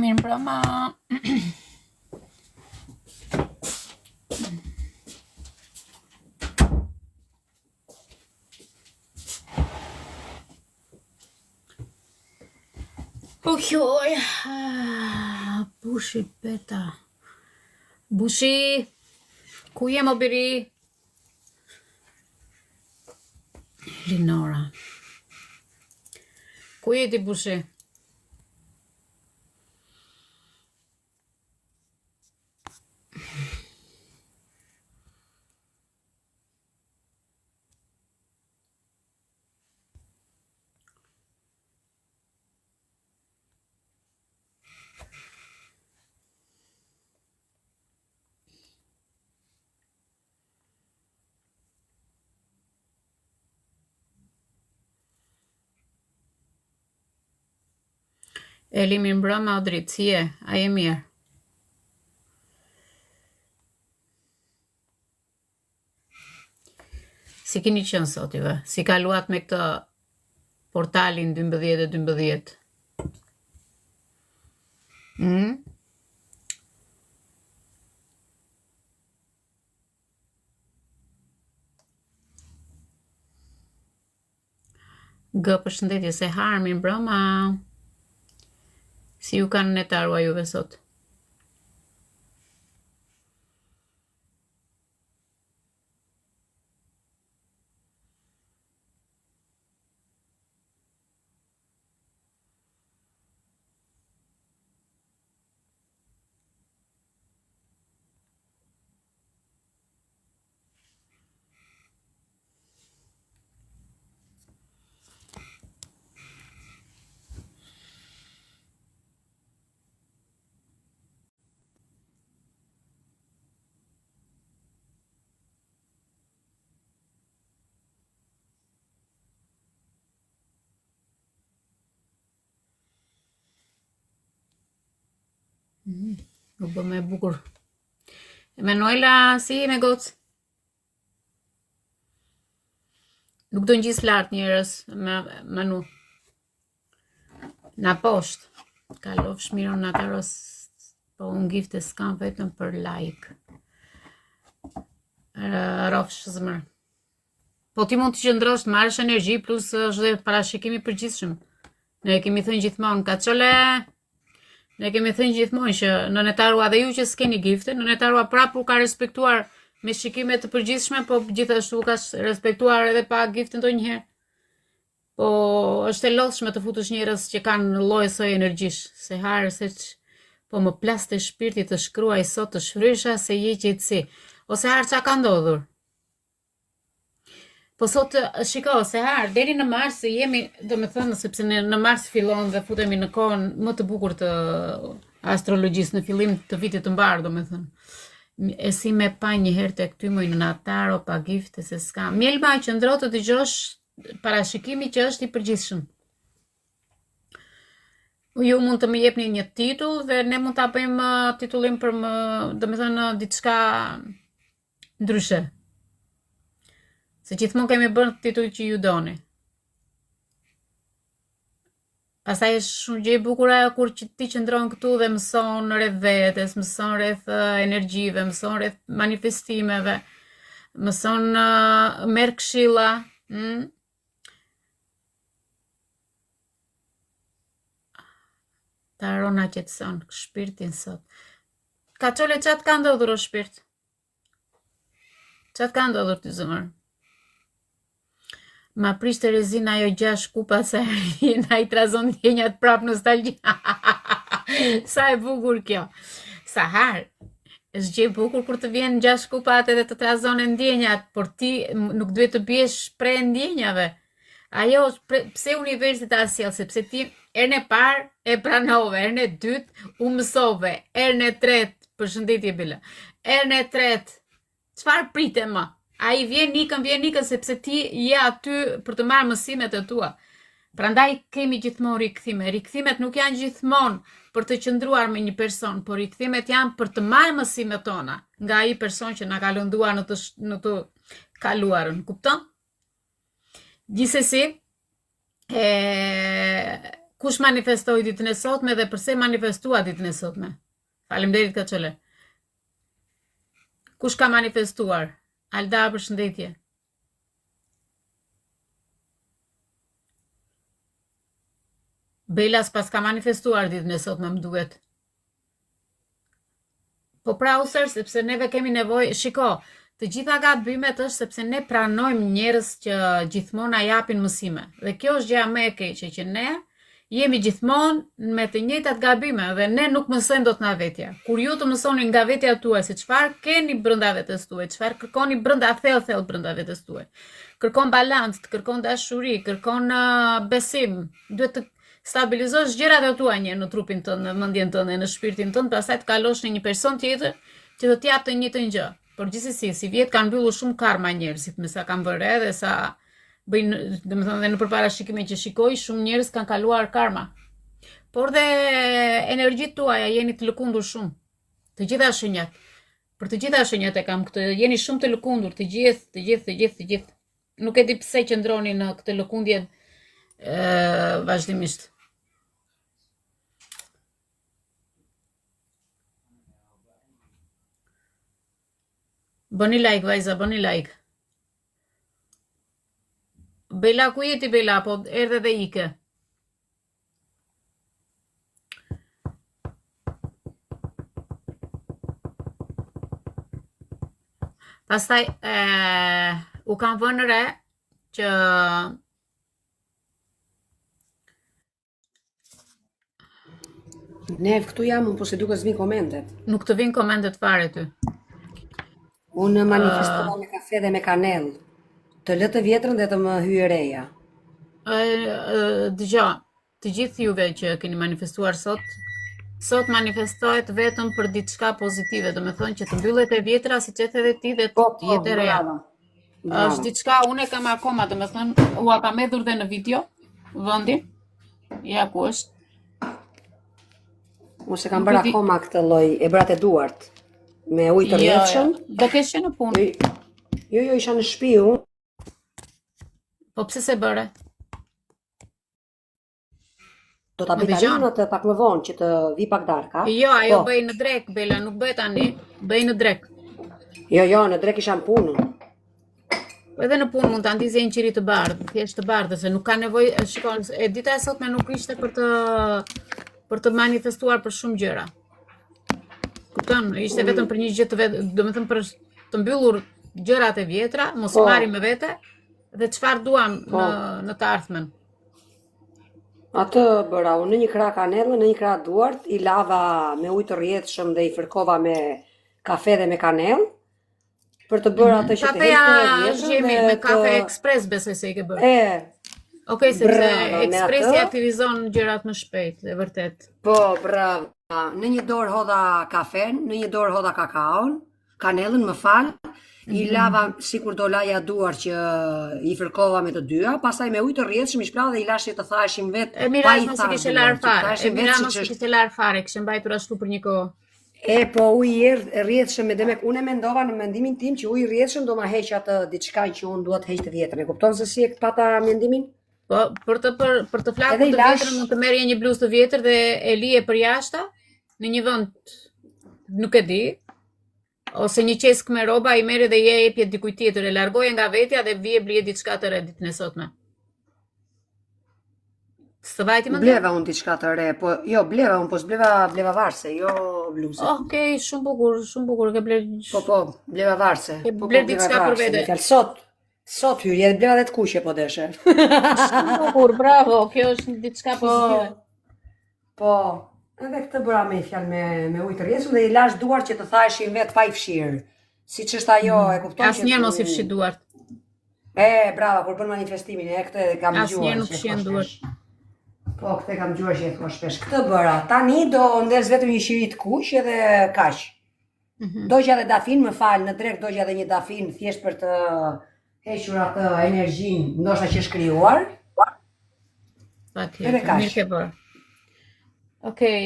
mirë mbrëma. Ojoj, bushi peta. Bushi, ku je më biri? Linora. Ku je ti bushi? Eli mirë mbrëma o dritë, si je? A je mirë? Si keni qenë sot juve? Si kaluat me këtë portalin 12 Gë përshëndetje se harë, mirë mbrëma. Si ju kanë netarua juve sot? U bë me bukur. Emanuela, si me gocë? Nuk do ngjis lart njerëz me Manu. Na poshtë. Kalofsh mirën në ataros, po unë gifte s'kam vetëm për like. Rofsh zmër. Po ti mund të qëndrosh të marrësh energji, plus është dhe parashikimi përgjithshëm. Ne kemi thënë gjithmonë, Kaçole, ne kemi thënë gjithmonë që në netarua dhe ju që s'keni gifte, në netarua prapur ka respektuar me shikime të përgjithshme, po gjithashtu ka respektuar edhe pa gifte ndonjëherë. Po është e lodhshme të futesh njerëz që kanë lloj soi energjish, se harë se po më plaste shpirti të shkruaj sot të shfrysha se je qetësi. Ose harë çka ka ndodhur? Po sot shiko, se harë, deri në mars jemi, domethënë, sepse në mars fillon dhe futemi në kohën më të bukur të astrologjisë, në fillim të vitit të mbar, domethënë. E si me pa një herë tek ty më në nataro pa gifte se s'ka. Mjelma, qëndro të dëgjosh parashikimi që është i përgjithshëm. Ju mund të më jepni një titull dhe ne mund ta bëjmë titullim për më, domethënë, diçka ndryshe. Se gjithmonë kemi bërë titull që ju doni. Pastaj është shumë gjë e bukur ajo kur ti qëndron këtu dhe mëson rreth vetes, mëson rreth energjive, mëson rreth manifestimeve, mëson merr këshilla. Tarona qetëson shpirtin sot. Kaçole, çat ka ndodhur o shpirt? Çat ka ndodhur ti zëmër? Ma prish Terezina ajo 6 kupa sa na I trazon ndjenjat prap nostalgji. Sa e bukur kjo. Sa har. Është gjë e bukur kur të vjen 6 kupat edhe të trazon ndjenjat, por ti nuk duhet të biesh pre ndjenjave. Ajo pse universi ta sjell, sepse ti herën e parë e pranove, herën e dytë u mësove, herën e tretë, përshëndetje Bela. Herën e tretë, çfarë prite më? Ai vjen nikën sepse ti je aty për të marrë mësimet e tua. Prandaj kemi gjithmonë rikthime. Rikthimet nuk janë gjithmonë për të qëndruar me një person, por rikthimet janë për të marrë mësimet tona nga ai person që na ka lënduar në të kaluarën, kupton? Gjithsesi, Kush manifestoi ditën e sotme dhe pse manifestua ditën e sotme? Faleminderit Kaçole. Kush ka manifestuar? Alda, përshëndetje. Bela s'pas ka manifestuar ditën e sotme, më duket. Po pra usër, sepse neve kemi nevojë, shiko, të gjitha gabimet është sepse ne pranojmë njerëz që gjithmonë na japin mësime. Dhe kjo është gjëja më e keqe që ne jemi gjithmonë me të njëjtat gabime dhe ne nuk mësojmë dot nga vetja. Kur ju të mësoni nga vetja tuaj se çfarë keni brenda vetes tuaj, çfarë kërkoni brenda thellë brenda vetes tuaj. Kërkon balancë, kërkon dashuri, kërkon besim, duhet të stabilizosh gjërat e tua një në trupin tënd, në mendjen tënde, në shpirtin tënd, pastaj të kalosh në një person tjetër që do t'jap të njëjtën gjë. Por gjithsesi, si vjet kanë mbyllur shumë karma njerëzit me sa kanë bërë dhe sa bëjnë, domethënë dhe në përparashikimin që shikoj, shumë njerëz kanë kaluar karma. Por dhe energjitë tuaja jeni të lëkundur shumë. Të gjitha shenjat. Për të gjitha shenjat e kam këtë, jeni shumë të lëkundur, të gjithë. Nuk e di pse qëndroni në këtë lëkundje vazhdimisht. Bëni like, vajza, bëni like. Bela, ku jeti Bela, po erdhe dhe ike. Pastaj, u kam vënë re që Ne këtu jam, po se duke s'vin komentet. nuk të vinë komentet fare ty. Unë manifestova me kafe dhe me kanel. Të lë të vjetrën dhe të më hyjë reja. Dëgjo, të gjithë juve që keni manifestuar sot manifestohet vetëm për diçka pozitive, do me thonë që të mbyllet e vjetra si që edhe ti dhe të jetë e reja. Është diçka, unë e kam akoma, do me thonë, ua kam edhur dhe në video, vëndi, ja ku është. Unë se kam bërë akoma këtë lloj, e bëra të duart, me ujë të rrjedhshëm. Do kesh që në punë. Jo, isha në shtëpi unë. Po pse se bëre? Do ta bëj tani atë pak më vonë që të vi pak darka. Jo, ajo bëj në drek, Bela, nuk bëj tani, bëj në drek. Jo, në drek isha në punë. Edhe në punë mund ta ndizje një qiri të bardhë, thjesht të bardhë, se nuk ka nevojë, shikon, e dita e sotme nuk ishte për të manifestuar për shumë gjëra. Kupton, ishte vetëm për një gjë të vetë, domethënë për të mbyllur gjërat e vjetra, mos marrim me vete dhe çfarë duam në të ardhmen. Atë bëra unë në një krah kanellë, në një krah duart, i lava me ujë të rrjedhshëm dhe i fërkova me kafe dhe me kanellë. Për të bërë atë që të heqë Kafeja është me kafe ekspres besoj se i ke bërë. Okej, sepse ekspresi aktivizon gjërat më shpejt, e vërtet. Po, bravo. Në një dorë hodha kafen, në një dorë hodha kakaon, kanellën, më fal, i lava sikur do laja duar që i fërkova me të dyja, pastaj me ujë të rrjedhshëm i shpla dhe i lashi të thashim vetë. E mira mos i kishte larë fare, kishte mbajtur ashtu për një kohë. Po uji i rrjedhshëm me demek, unë mendova në mendimin tim që uji i rrjedhshëm do ma heq atë diçka që unë dua të heq të vjetrën. E kupton se si e pata mendimin? Po, për të flakur të vjetrën mund të merrje një bluzë të vjetër dhe e lije për jashta në një vend, nuk e di, ose një qesk me rroba i merre dhe je jepje dikujt tjetër, e largoje nga vetja dhe vije blije diçka të re ditën e sotme. Së vajti më bleva unë diçka të re, po jo bleva unë, po s'bleva varse, jo bluzë. Okej, shumë bukur, ke bler. Po, bleva varse. Ke bler diçka për vete. Sot hyrje, bleva dhe të kuqe po deshe. Shumë bukur, bravo, kjo është diçka pozitive. Po, edhe këtë bëra me fjalë me ujë të rrjedhshëm dhe i lash duart që të thaheshin vetë pa i fshirë. Siç është ajo, e kupton? Asnjëherë mos i fshi duart. Bravo, kur bën manifestimin, këtë kam dëgjuar. Asnjëherë nuk fshin duart. Po, këtë kam dëgjuar që e thua shpesh. Këtë bëra. Tani do ndez vetëm një qiri të kuq edhe kaq. Dogja dhe dafin, më fal, në drek dogja dhe një dafin thjesht për të hequr atë energjinë, ndoshta që është krijuar. Patjetër, mirë ke bërë. Okej,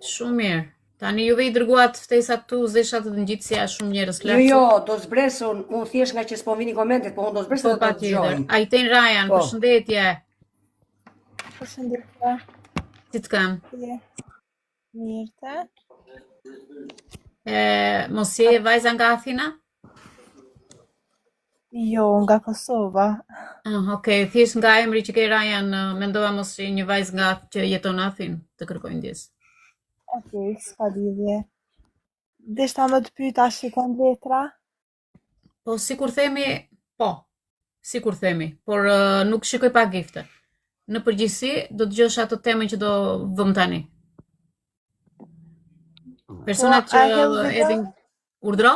shumë mirë. Tani juve i dërguat ftesat tu, zeshat të ngjitësia shumë njerëz Jo, do zbres, unë thjesht nga që s'po vini komentet, po unë do zbres Po dhe do të patjetër. dëgjoj. Ajten Rajan, Po. përshëndetje. Përshëndetje. Si të kam? Je. Mirë te. Mos je vajza nga Athina? Jo, nga Kosova. Okej, thjesht nga emri që ke Rajan, mendova mos je një vajzë nga që jeton në Athinë, të kërkoj ndjes. Okej, s'ka lidhje. Deshta më të pyet, a shikon letra? Po, sikur themi, po, sikur themi, por nuk shikoj pa gifte. Në përgjithësi, do të dëgjosh ato temën që do vëm tani. Personat Po, a që hedh video? edhin urdhro?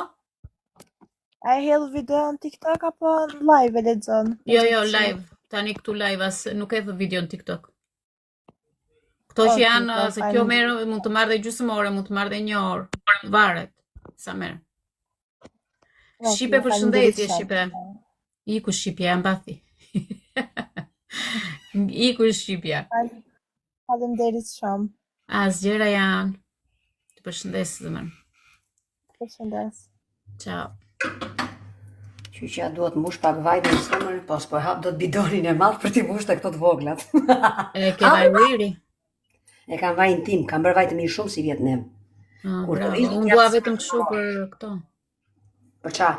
A e hedh video në TikTok apo në live e lexon? Jo, live. Tani këtu live, as nuk e thë video në TikTok. Këto që Okej, janë, po, se kjo merë, mund të marrë dhe gjysmë ore, mund të marrë dhe një orë. Varet, sa merë. Shqipe, përshëndetje, Shqipe. Iku Shqipja, mbathi. Iku Shqipja. Faleminderit shumë. Asgjëra janë. Të përshëndes dhe mënë. Përshëndes. Ciao. Qyqja duhet mbush pak vajtë në sëmër, po s'po hap do të bidonin e madh për t'i mbush të këto të voglat. E ke vaj riri? E kam vajin tim, kam bërë vajtë mirë shumë si vjetë nem. Kur Bravo. të vinë Unë bua vetëm kështu për këto. Për qa?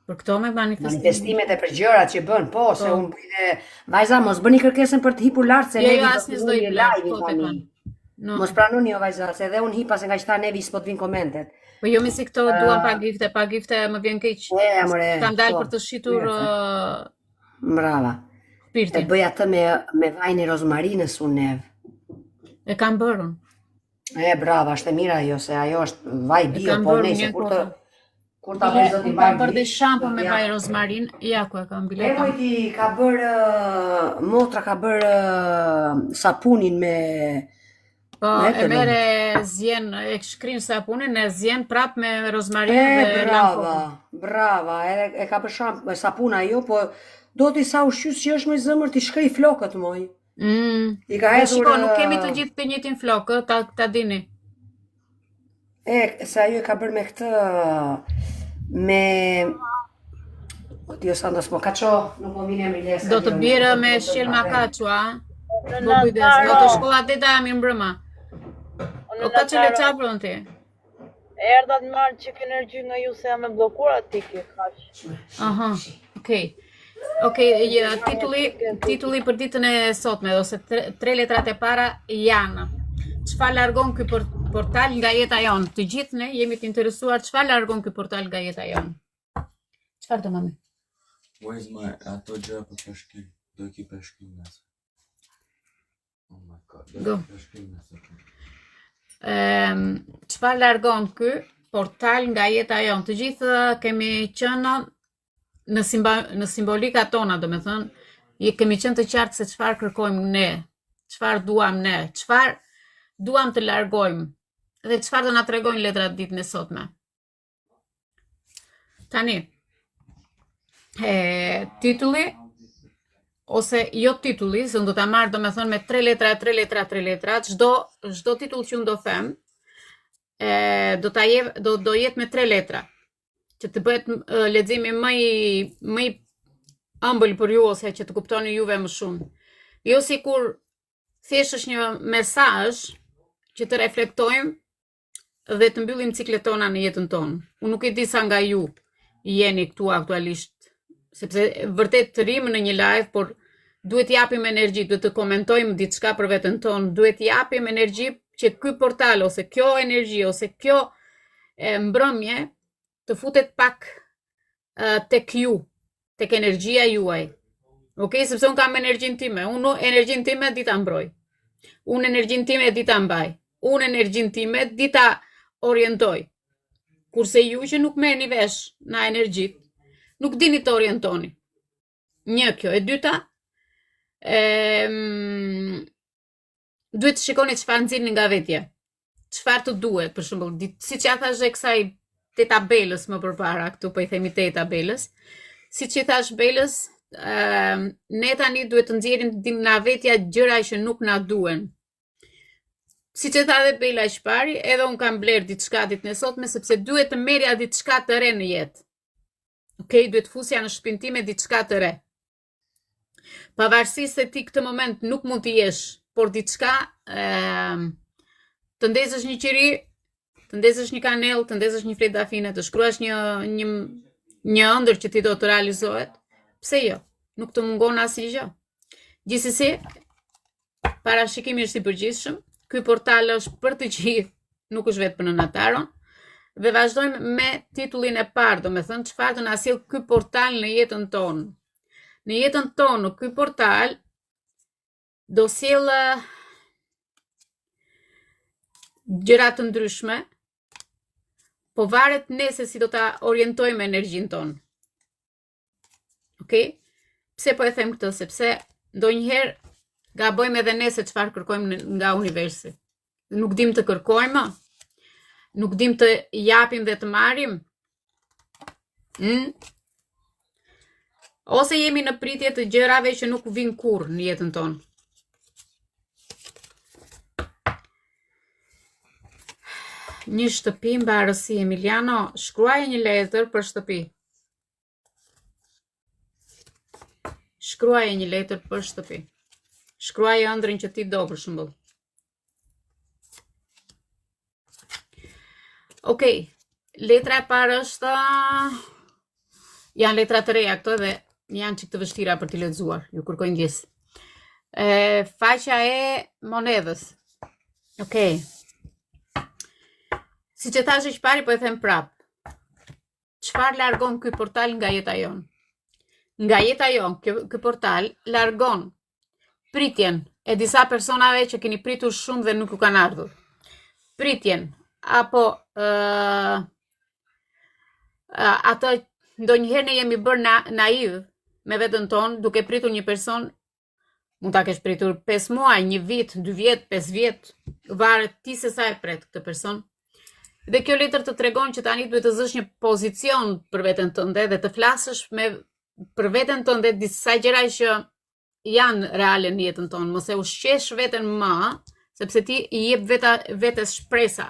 Për këto me manifestime. Manifestimet e për gjërat që bën, po, se unë bëjnë vajza, mos bëni kërkesën për të hipur lart se Jo, Nevi do asnjë të s'do i bëjë blej, live po, tani. Pepan. No. Mos pranoni jo vajza, se edhe unë hipa se nga që tha Nevi s'po të vinë komentet. Po jo me si këto duan pa gifte më vjen keq. Amore. Kam dalë po, për të shitur Brava. E shpirtin. bëj atë me vajin e rozmarinës unë Nev. E kam bërën. Brava, është e mira ajo, se ajo është vaj bio, kam po bërë nejse, një kur ta bëj zoti Unë vaj. kam bërë dhe shampo me vaj rozmarin. Ja ku e kam biletën. Nevojti ka bërë, motra ka bërë sapunin me... Po, e mere zjen, e shkrin sapunin, e zjen prap me rozmarin dhe brava, brava, e ka bërë sapuna jo, po do t'i sa ushqys që është me zëmër t'i shkri flokët moj. I ka hedhur... Shiko, nuk kemi të gjithë të njëjtin flokë, ta dini. Se ajo e ka bërë me këtë, me... Dio santo, s'po kaço, nuk po vjen emri lesa. Do të bjerë me shqel makaçu, a? Do kujdes, do të shkolla deta mirë mbrëma. O ka që le qaprën ti? Erdha të marrë që energji nga ju se jam e bllokuar aty ke kaq. Aha, okej. Okej, titulli për ditën e sotme, ose 3 letrat e para janë. Çfarë largon ky portal nga jeta jonë? Të gjithë ne jemi të interesuar çfarë largon ky portal nga jeta jonë. Çfarë do mami? Where's my ato gjëra për peshkim? Do ki peshkim nëse. Oh my god, do ki peshkim nëse. Çfarë largon ky portal nga jeta jonë? Të gjithë kemi qenë në simbolika tona, domethënë, kemi qenë të qartë se çfarë kërkojmë ne, çfarë duam ne, çfarë duam të largojmë dhe çfarë do na tregojnë letrat ditën e sotme. Tani, titulli ose jo titulli, se unë do ta marr domethënë me 3 letra, çdo titull që unë do them, do jetë me 3 letra, që të bëhet leximi më i ëmbël për ju ose që të kuptoni juve më shumë. Jo sikur thjesht është një mesazh që të reflektojmë dhe të mbyllim ciklet tona në jetën tonë. Unë nuk e di sa nga ju jeni këtu aktualisht, sepse vërtet të rrim në një live, por duhet japim energji, duhet të komentojmë diçka për veten tonë, duhet japim energji që ky portal ose kjo energji ose kjo mbrëmje të futet pak tek ju, tek energjia juaj. Okej, sepse unë kam energjinë time, unë energjinë time di ta mbroj. Unë energjinë time di ta mbaj. Unë energjinë time di ta orientoj. Kurse ju që nuk merrni vesh na energjit, nuk dini të orientoni. Një kjo, e dyta, duhet të shikoni çfarë nxirrni nga vetja. Çfarë të duhet, për shembull, siç ja thash kësaj te tabelës më përpara, këtu po I themi te tabelës. Siç I thash Belës, ne tani duhet të nxjerrim nga vetja gjëra që nuk na duhen. Si që tha dhe Bela Shpari, edhe unë kam bler diçka ditën e sotme, sepse duhet të merja diçka të re në jetë. Okej, duhet fusja në shpinën time diçka të re. Pavarësisht se ti këtë moment nuk mund të jesh, por diçka të ndezësh një qiri, të ndezësh një kanel, të ndezësh një fletë dafine, të shkruash një ëndër që ti do të realizohet, pse jo? Nuk të mungon asnjë gjë. Gjithsesi, parashikimi është i përgjithshëm. Ky portal është për të gjithë, nuk është vetëm për nënataron. Dhe vazhdojmë me titullin e parë, do me thënë çfarë do na sjell ky portal në jetën tonë. Në jetën tonë, ky portal do sjell gjëra të ndryshme, po varet ne se si do ta orientojmë energjinë tonë. Okej? Pse po e them këtë? Sepse ndonjëherë gabojmë edhe ne se çfarë kërkojmë nga universi. Nuk dim të kërkojmë, nuk dim të japim dhe të marrim. Ose jemi në pritje të gjërave që nuk vijnë kurrë në jetën tonë. Një shtëpi mbarësi, Emiliano, shkruaje një letër për shtëpi. Shkruaje një letër për shtëpi. Shkruaje ëndrrën që ti do, për shembull. Okej, letra e parë është... Janë letra të reja këto dhe janë çik të vështira për t'i lexuar, ju kërkoj ndjes. Faqja e monedhës. Okej. Si që thashë që pari, po e them prap. Çfarë largon ky portal nga jeta jonë? Nga jeta jonë, ky portal largon pritjen e disa personave që keni pritur shumë dhe nuk u kanë ardhur. Pritjen, apo ato ndonjëherë ne jemi bërë naiv me veten tonë, duke pritur një person, mund ta kesh pritur 5 muaj, 1 vit, 2 vjet, 5 vjet, varet ti se sa e pret këtë person. Dhe kjo letër të tregon që tani duhet të zësh një pozicion për veten tënde dhe të flasësh për veten tënde disa gjëra që janë reale në jetën tonë, mos e ushqesh veten më, sepse ti i jep vetes shpresa.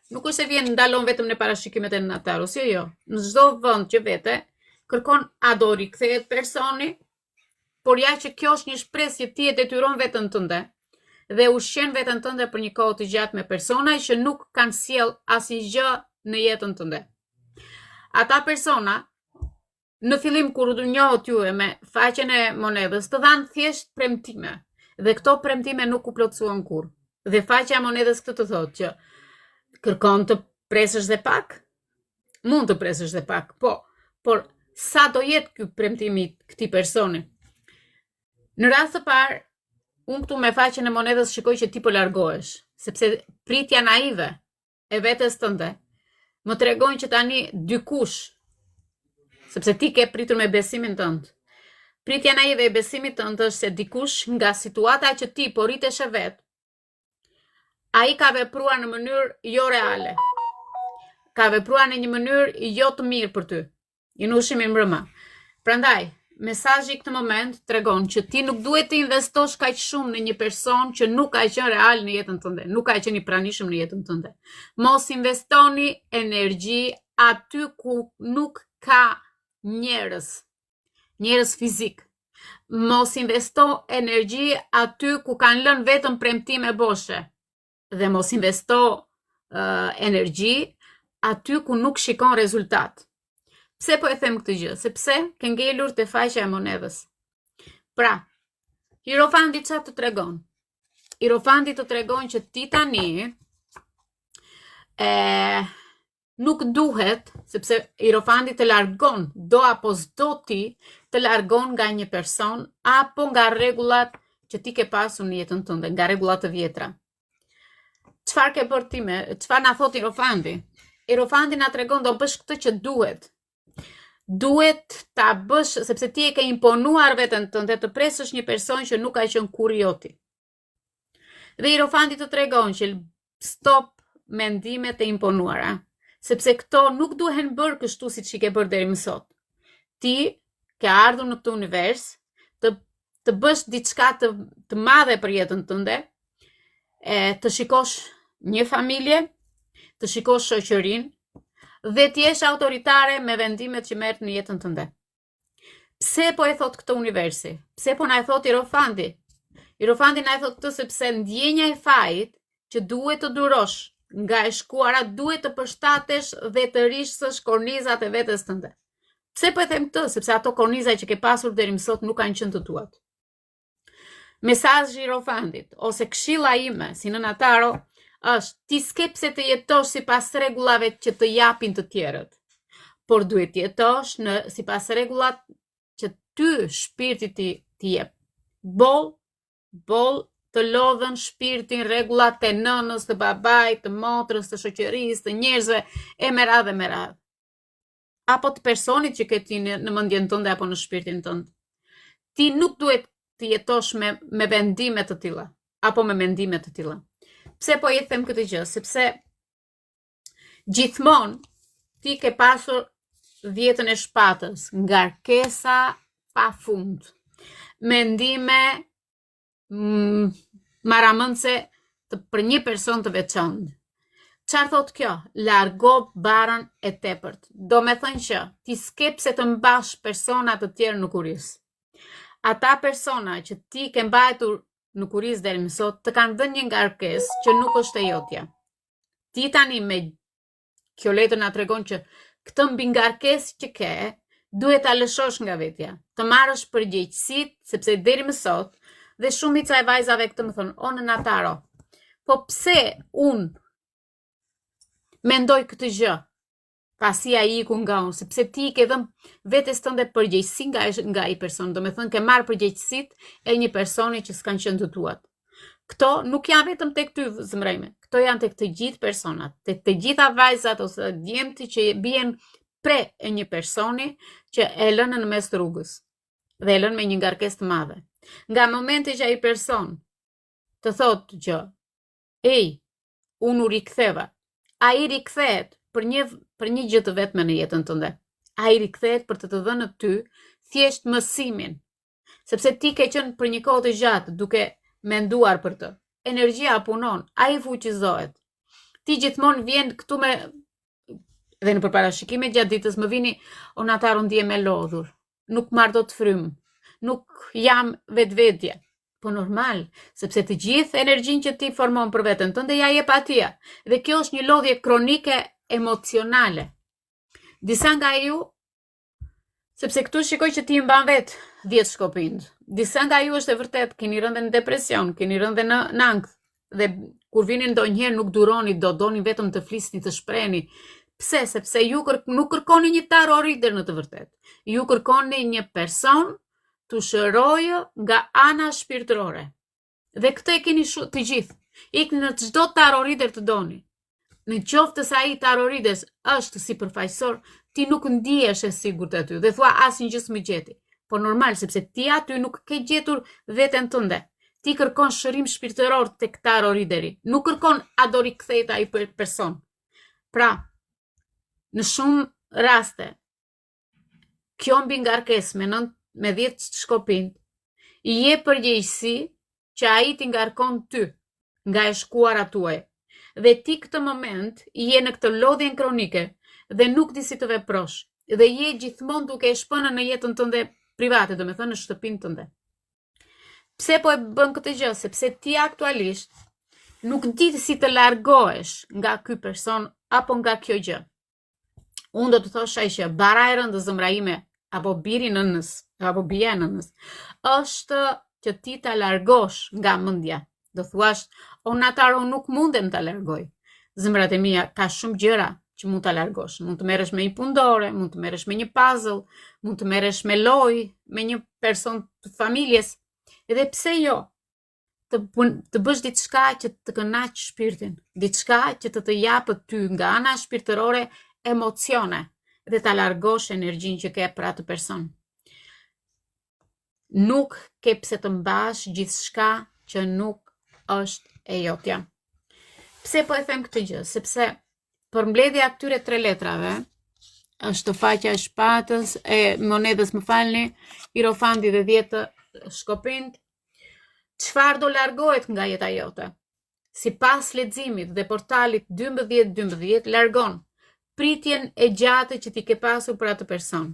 Nuk është se vjen ndalon vetëm në parashikimet e nëntarës, jo. Në çdo vend që vete kërkon a do rikthehet personi, por ja që kjo është një shpresë që ti e detyron veten tënde dhe ushqen veten tënde për një kohë të gjatë me persona që nuk kanë sjell asnjë gjë në jetën tënde. Ata persona në fillim kur u njohët juve me faqen e monedhës, të dhanë thjesht premtime, dhe këto premtime nuk u plotësuan kurrë. Dhe faqja e monedhës këtë të thotë që kërkon të presësh dhe pak? Mund të presësh dhe pak, por sa do jetë ky premtimi këtij personi? Në rast të parë, unë këtu me faqen e monedhës shikoj që ti po largohesh, sepse pritja naive e vetes tënde më tregon që tani dykush, sepse ti ke pritur me besimin tënd. Pritja naive e besimit tënd është se dikush nga situata që ti po rritesh e vet, ai ka vepruar në mënyrë jo reale. Ka vepruar në një mënyrë jo të mirë për ty. I nushim i mbrëma. Prandaj, mesazhi këtë moment tregon që ti nuk duhet të investosh kaq shumë në një person që nuk ka qenë real në jetën tënde, nuk ka qenë i pranishëm në jetën tënde. Mos investoni energji aty ku nuk ka njerëz fizik. Mos investo energji aty ku kanë lënë vetëm premtime boshe. Dhe mos investo energji aty ku nuk shikon rezultat. Pse po e them këtë gjë? Sepse ke ngelur te faqja e monedhës. Pra, Hierofanti çfarë të tregon? Hierofanti të tregon që ti tani nuk duhet, sepse Hierofanti të largon, do apo s'do ti të largon nga një person apo nga rregullat që ti ke pasur në jetën tënde, nga rregullat të vjetra. Çfarë ke bërë ti çfarë na thot Hierofanti? Hierofanti na tregon do bësh këtë që duhet. Duhet ta bësh sepse ti e ke imponuar veten tënde të presësh një person që nuk ka qenë kurrë joti. Dhe Hierofanti të tregon që stop mendimet e imponuara, sepse këto nuk duhen bërë kështu siç i ke bërë deri më sot. Ti ke ardhur në këtë univers të bësh diçka të madhe për jetën tënde të shikosh një familje, të shikosh shoqërinë dhe të jesh autoritare me vendimet që merr në jetën tënde. Pse po e thot këtë universi? Pse po na e thot Irofandi? Irofandi na e thot këtë sepse ndjenja e fajit që duhet të durosh nga e shkuara duhet të përshtatesh dhe të rishësh kornizat e vetes tënde. Pse po e them këtë? Sepse ato korniza që ke pasur deri më sot nuk kanë qenë të tuat. Mesazhi i Irofandit ose këshilla ime si nëna Taro është ti s'ke pse të jetosh sipas rregullave që të japin të tjerët, por duhet të jetosh sipas rregullat që ty shpirti ti jep. Boll të lodhën shpirtin rregullat të nënës, të babait, të motrës, të shoqërisë, të njerëzve e me radhë. Apo të personit që ke ti në mendjen tënde apo në shpirtin tënd. Ti nuk duhet të jetosh me vendime të tilla apo me mendime të tilla. Pse po i them këtë gjë? Sepse gjithmonë ti ke pasur dhjetën e shpatës, ngarkesa pafund, mendime maramëndse për një person të veçantë. Çfarë thot kjo? Largo barën e tepërt. Do me thënë që ti s'ke pse të mbash persona të tjerë në kuris. Ata persona që ti ke mbajtur në kuris deri më sot të kanë dhënë një ngarkesë që nuk është e jotja. Ti tani me kjo letër na tregon që këtë mbi ngarkesë që ke, duhet ta lëshosh nga vetja, të marrësh përgjegjësitë, sepse deri më sot dhe shumica e vajzave këtë më thonë, o nëna Taro, po pse unë mendoj këtë gjë, pasi ai iku nga unë, sepse ti ke dhënë vetes tënde përgjegjësi nga ai person, do me thënë ke marrë përgjegjësitë e një personi që s'kan qenë të tuat. Këto nuk janë vetëm tek ty zëmrejme, këto janë tek të gjithë personat, tek të gjitha vajzat ose djemtë që bien pre e një personi që e lënë në mes të rrugës dhe e lënë me një ngarkesë të madhe. Nga momenti që ai person të thotë gjë, unë u riktheva, ai rikthehet për një gjë të vetme në jetën tënde. Ai rikthehet për të dhënë ty thjesht mësimin, sepse ti ke qenë për një kohë të gjatë duke menduar për të. Energjia punon, ai fuqizohet. Ti gjithmonë vjen këtu me dhe në përparashikime gjatë ditës më vini Onataru ndihem e lodhur, nuk marr dot frym, nuk jam vetvetja. Po normal, sepse të gjithë energjinë që ti formon për veten tënde ja jep atia. Dhe kjo është një lodhje kronike emocionale. Disa nga ju, sepse këtu shikoj që ti mban vet 10 shkopind. Disa nga ju është e vërtet, keni rënë në depresion, keni rënë në ankth, dhe kur vini ndonjëherë nuk duroni, doni vetëm të flisni, të shprehni. Pse? Sepse ju nuk kërkoni një Taro Reader në të vërtet. Ju kërkoni një person të shërojë nga ana shpirtërore. Dhe këtë e keni të gjithë. Ikni në çdo Taro Reader të doni. Në qoftë se ai Taro Reader është si përfaqësor, ti nuk ndihesh e sigurt aty dhe thua asnjë gjë s'më gjeti. Po normal, sepse ti aty nuk ke gjetur veten tënde. Ti kërkon shërim shpirtëror tek Taro Readeri. Nuk kërkon a do rikthehet ai person. Pra, në shumë raste, kjo mbi ngarkesë me 10 shkopind, i jep përgjegjësi që ai ti ngarkon ty nga e shkuara tuaj. Dhe ti këtë moment je në këtë lodhjen kronike dhe nuk di si të veprosh. Dhe je gjithmonë duke e shpënë në jetën tënde private, do me thënë në shtëpinë tënde. Pse po e bën këtë gjë? Sepse ti aktualisht nuk di si të largohesh nga ky person apo nga kjo gjë. Unë do të thosha që bara e rëndë zëmra ime, apo biri nënës, apo bia nënës, është që ti ta largosh nga mendja. Do thuash, Onataru nuk mundem ta largoj. Zëmrat e mia, ka shumë gjëra që mund ta largosh. Mund të merresh me një pundore, mund të merresh me një puzzle, mund të merresh me lojë, me një person të familjes. Edhe pse jo, të bësh diçka që të kënaq shpirtin, diçka që të japë ty nga ana shpirtërore emocione dhe ta largosh energjinë që ke për atë person. Nuk ke pse të mbash gjithçka që nuk është e jotja. Pse po e them këtë gjë? Sepse përmbledhja këtyre 3 letrave është faqja e shpatës, e monedës, më falni, Irofandi dhe 10 shkopind. Çfarë do largohet nga jeta jote? sipas leximit dhe portalit 1212 largon pritjen e gjatë që ti ke pasur për atë person.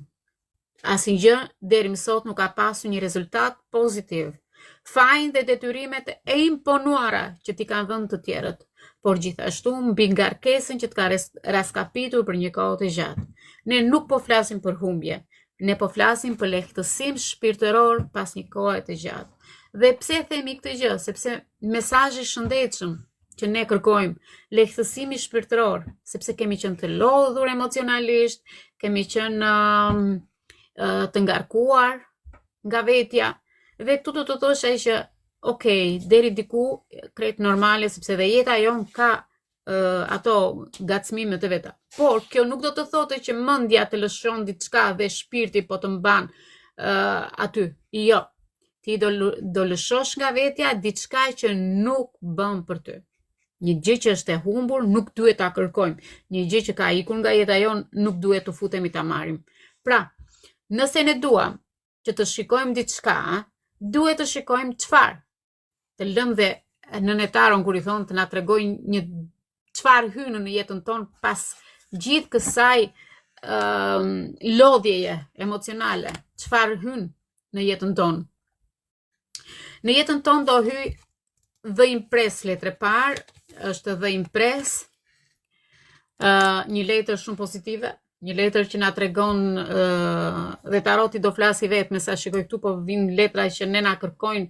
Asnjë deri më sot nuk ka pasur një rezultat pozitiv. Fajin dhe detyrimet e imponuara që ti kanë dhënë të tjerët, por gjithashtu mbi ngarkesën që të ka raskapitur për një kohë të gjatë. Ne nuk po flasim për humbje, ne po flasim për lehtësim shpirtëror pas një kohe të gjatë. Dhe pse themi këtë gjë? Sepse mesazhi i shëndetshëm që ne kërkojmë, lehtësimi shpirtëror, sepse kemi qenë të lodhur emocionalisht, kemi qenë të ngarkuar nga vetja, dhe këtu do të thosh ai që okej, deri diku krejt normale, sepse dhe jeta jon ka ato ngacmimet e veta. Por kjo nuk do të thotë që mendja të lëshon diçka dhe shpirti po të mban aty. Jo. Ti do lëshosh nga vetja diçka që nuk bën për ty. Një gjë që është e humbur nuk duhet ta kërkojmë. Një gjë që ka ikur nga jeta jon nuk duhet të futemi ta marrim. Pra, nëse ne duam që të shikojmë diçka, duhet të shikojmë çfarë. Të lëm dhe nënetaron kur i thon të na tregojnë një çfarë hyn në jetën tonë pas gjithë kësaj lodhjeje emocionale. Çfarë hyn në jetën tonë. Në jetën tonë do hyj The Impress letre parë, është The Impress, një letër shumë pozitive, një letër që na tregon dhe taroti do flasi vetë me sa shikoj këtu, po vinë letra që ne na kërkojnë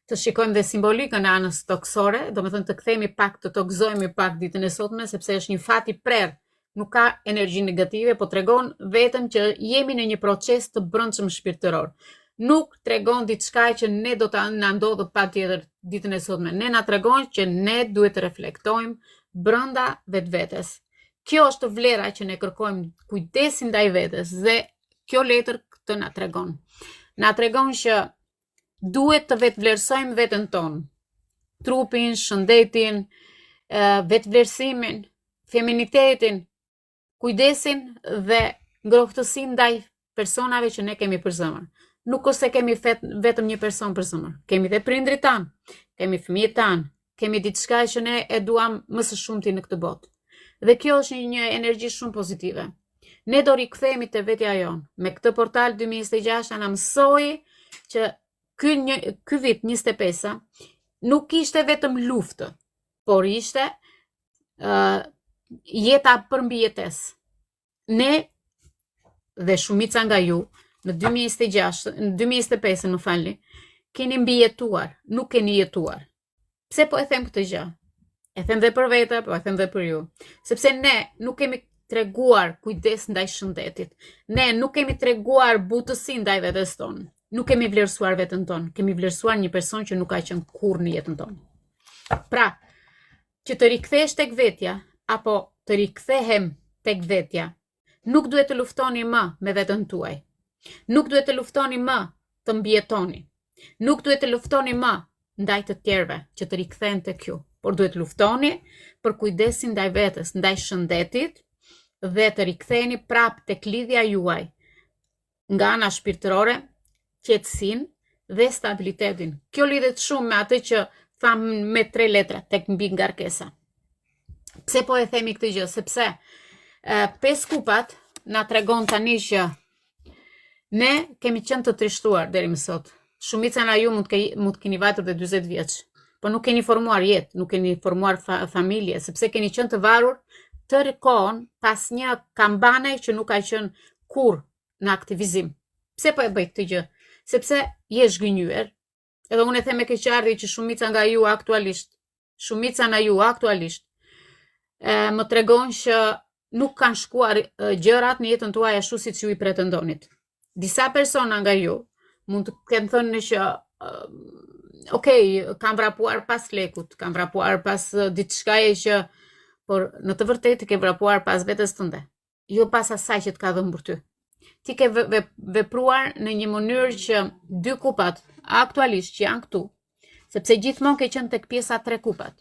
të shikojmë dhe simbolikën e anës toksore, do me thënë të kthehemi pak, të tokëzojmë pak ditën e sotme, sepse është një fat i prerë, nuk ka energji negative, po tregon vetëm që jemi në një proces të brendshëm shpirtëror. Nuk tregon diçka që ne do të na ndodhë patjetër ditën e sotme. Ne na tregon që ne duhet të reflektojmë brenda vetvetes. Kjo është vlera që ne kërkojmë, kujdesin ndaj vetes, dhe kjo letër këtë na tregon. Na tregon që duhet të vetvlerësojmë veten tonë. Trupin, shëndetin, vetvlerësimin, feminitetin, kujdesin dhe ngrohtësinë ndaj personave që ne kemi për zemër. Nuk ose kemi vetëm një person për zemër. Kemi dhe prindrit tanë, kemi fëmijët tanë, kemi diçka që ne e duam më së shumti në këtë botë. Dhe kjo është një energji shumë pozitive. Ne do rikthehemi te vetja jonë. Me këtë portal 2026 na mësoi që ky vit 25 nuk ishte vetëm luftë, por ishte jeta për mbijetesë. Ne dhe shumica nga ju në 2025, më falni, keni mbijetuar, nuk keni jetuar. Pse po e them këtë gjë? E them dhe për vete, po e them dhe për ju. Sepse ne nuk kemi treguar kujdes ndaj shëndetit. Ne nuk kemi treguar butësi ndaj vetes tonë. Nuk kemi vlerësuar veten tonë. Kemi vlerësuar një person që nuk ka qenë kurrë në jetën tonë. Pra, që të rikthesh tek vetja, apo të rikthehem tek vetja, nuk duhet të luftoni më me veten tuaj. Nuk duhet të luftoni më të mbijetoni. Nuk duhet të luftoni më ndaj të tjerëve që të rikthehen tek ju, por duhet luftoni për kujdesin ndaj vetes, ndaj shëndetit, dhe të riktheheni prapë tek lidhja juaj nga ana shpirtërore, qetësinë dhe stabilitetin. Kjo lidhet shumë me atë që tham me 3 letra tek mbi ngarkesa. Pse po e themi këtë gjë? Sepse 5 kupat na tregon tani që ne kemi qenë të trishtuar deri më sot. Shumica nga ju mund të keni vajtur dhe 40 vjeç, po nuk keni formuar jetë, nuk keni formuar familje, sepse keni qenë të varur tërë kohën pas një kambane që nuk ka qenë kurrë në aktivizim. Pse po e bëj këtë gjë? Sepse je zhgënjyer. Edhe unë e them me keqardhje që shumica nga ju aktualisht më tregon që nuk kanë shkuar gjërat në jetën tuaj ashtu siç ju i pretendonit. Disa persona nga ju mund të kenë thënë që kam vrapuar pas lekut, kam vrapuar pas diçkaje që, por në të vërtetë ke vrapuar pas vetes tënde, jo pas asaj që të ka dhënë për ty. Ti ke vepruar në një mënyrë që 2 kupat aktualisht që janë këtu, sepse gjithmonë ke qenë tek pjesa 3 kupat.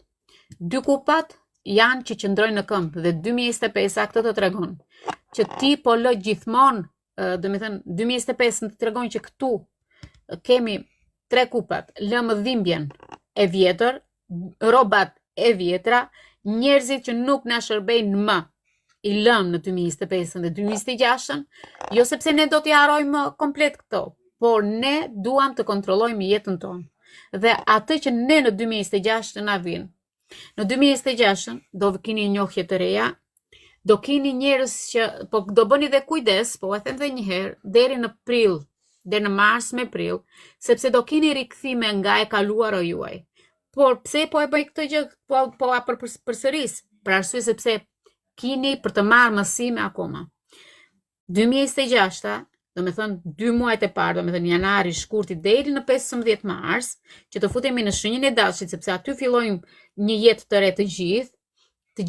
2 kupat janë që qëndrojnë në këmbë dhe 2025 këtë të tregon që ti po lë gjithmonë. Do me thënë, 2025 në të tregon që këtu kemi 3 kupat, lëmë dhimbjen e vjetër, robat e vjetra, njerëzit që nuk na shërbejnë më, i lëm në 2025 dhe 2026, jo sepse ne do t'i harrojmë komplet këto, por ne duam të kontrollojmë jetën tonë. Dhe atë që ne në 2026 na vjen. Në 2026 do keni njohje të reja, do keni njerëz që po do bëni dhe kujdes, po e them edhe një herë, deri në prill, deri në mars me prill, sepse do keni rikthime nga e kaluara juaj. Por pse po e bëj këtë gjë, po përsëris, për arsye sepse keni për të marrë mësime akoma. 2026, do me thënë 2 muajt e parë, do me thënë janari, shkurti, deri në 15 mars, që të futemi në shenjën e dashit, sepse aty fillojmë një jetë të re të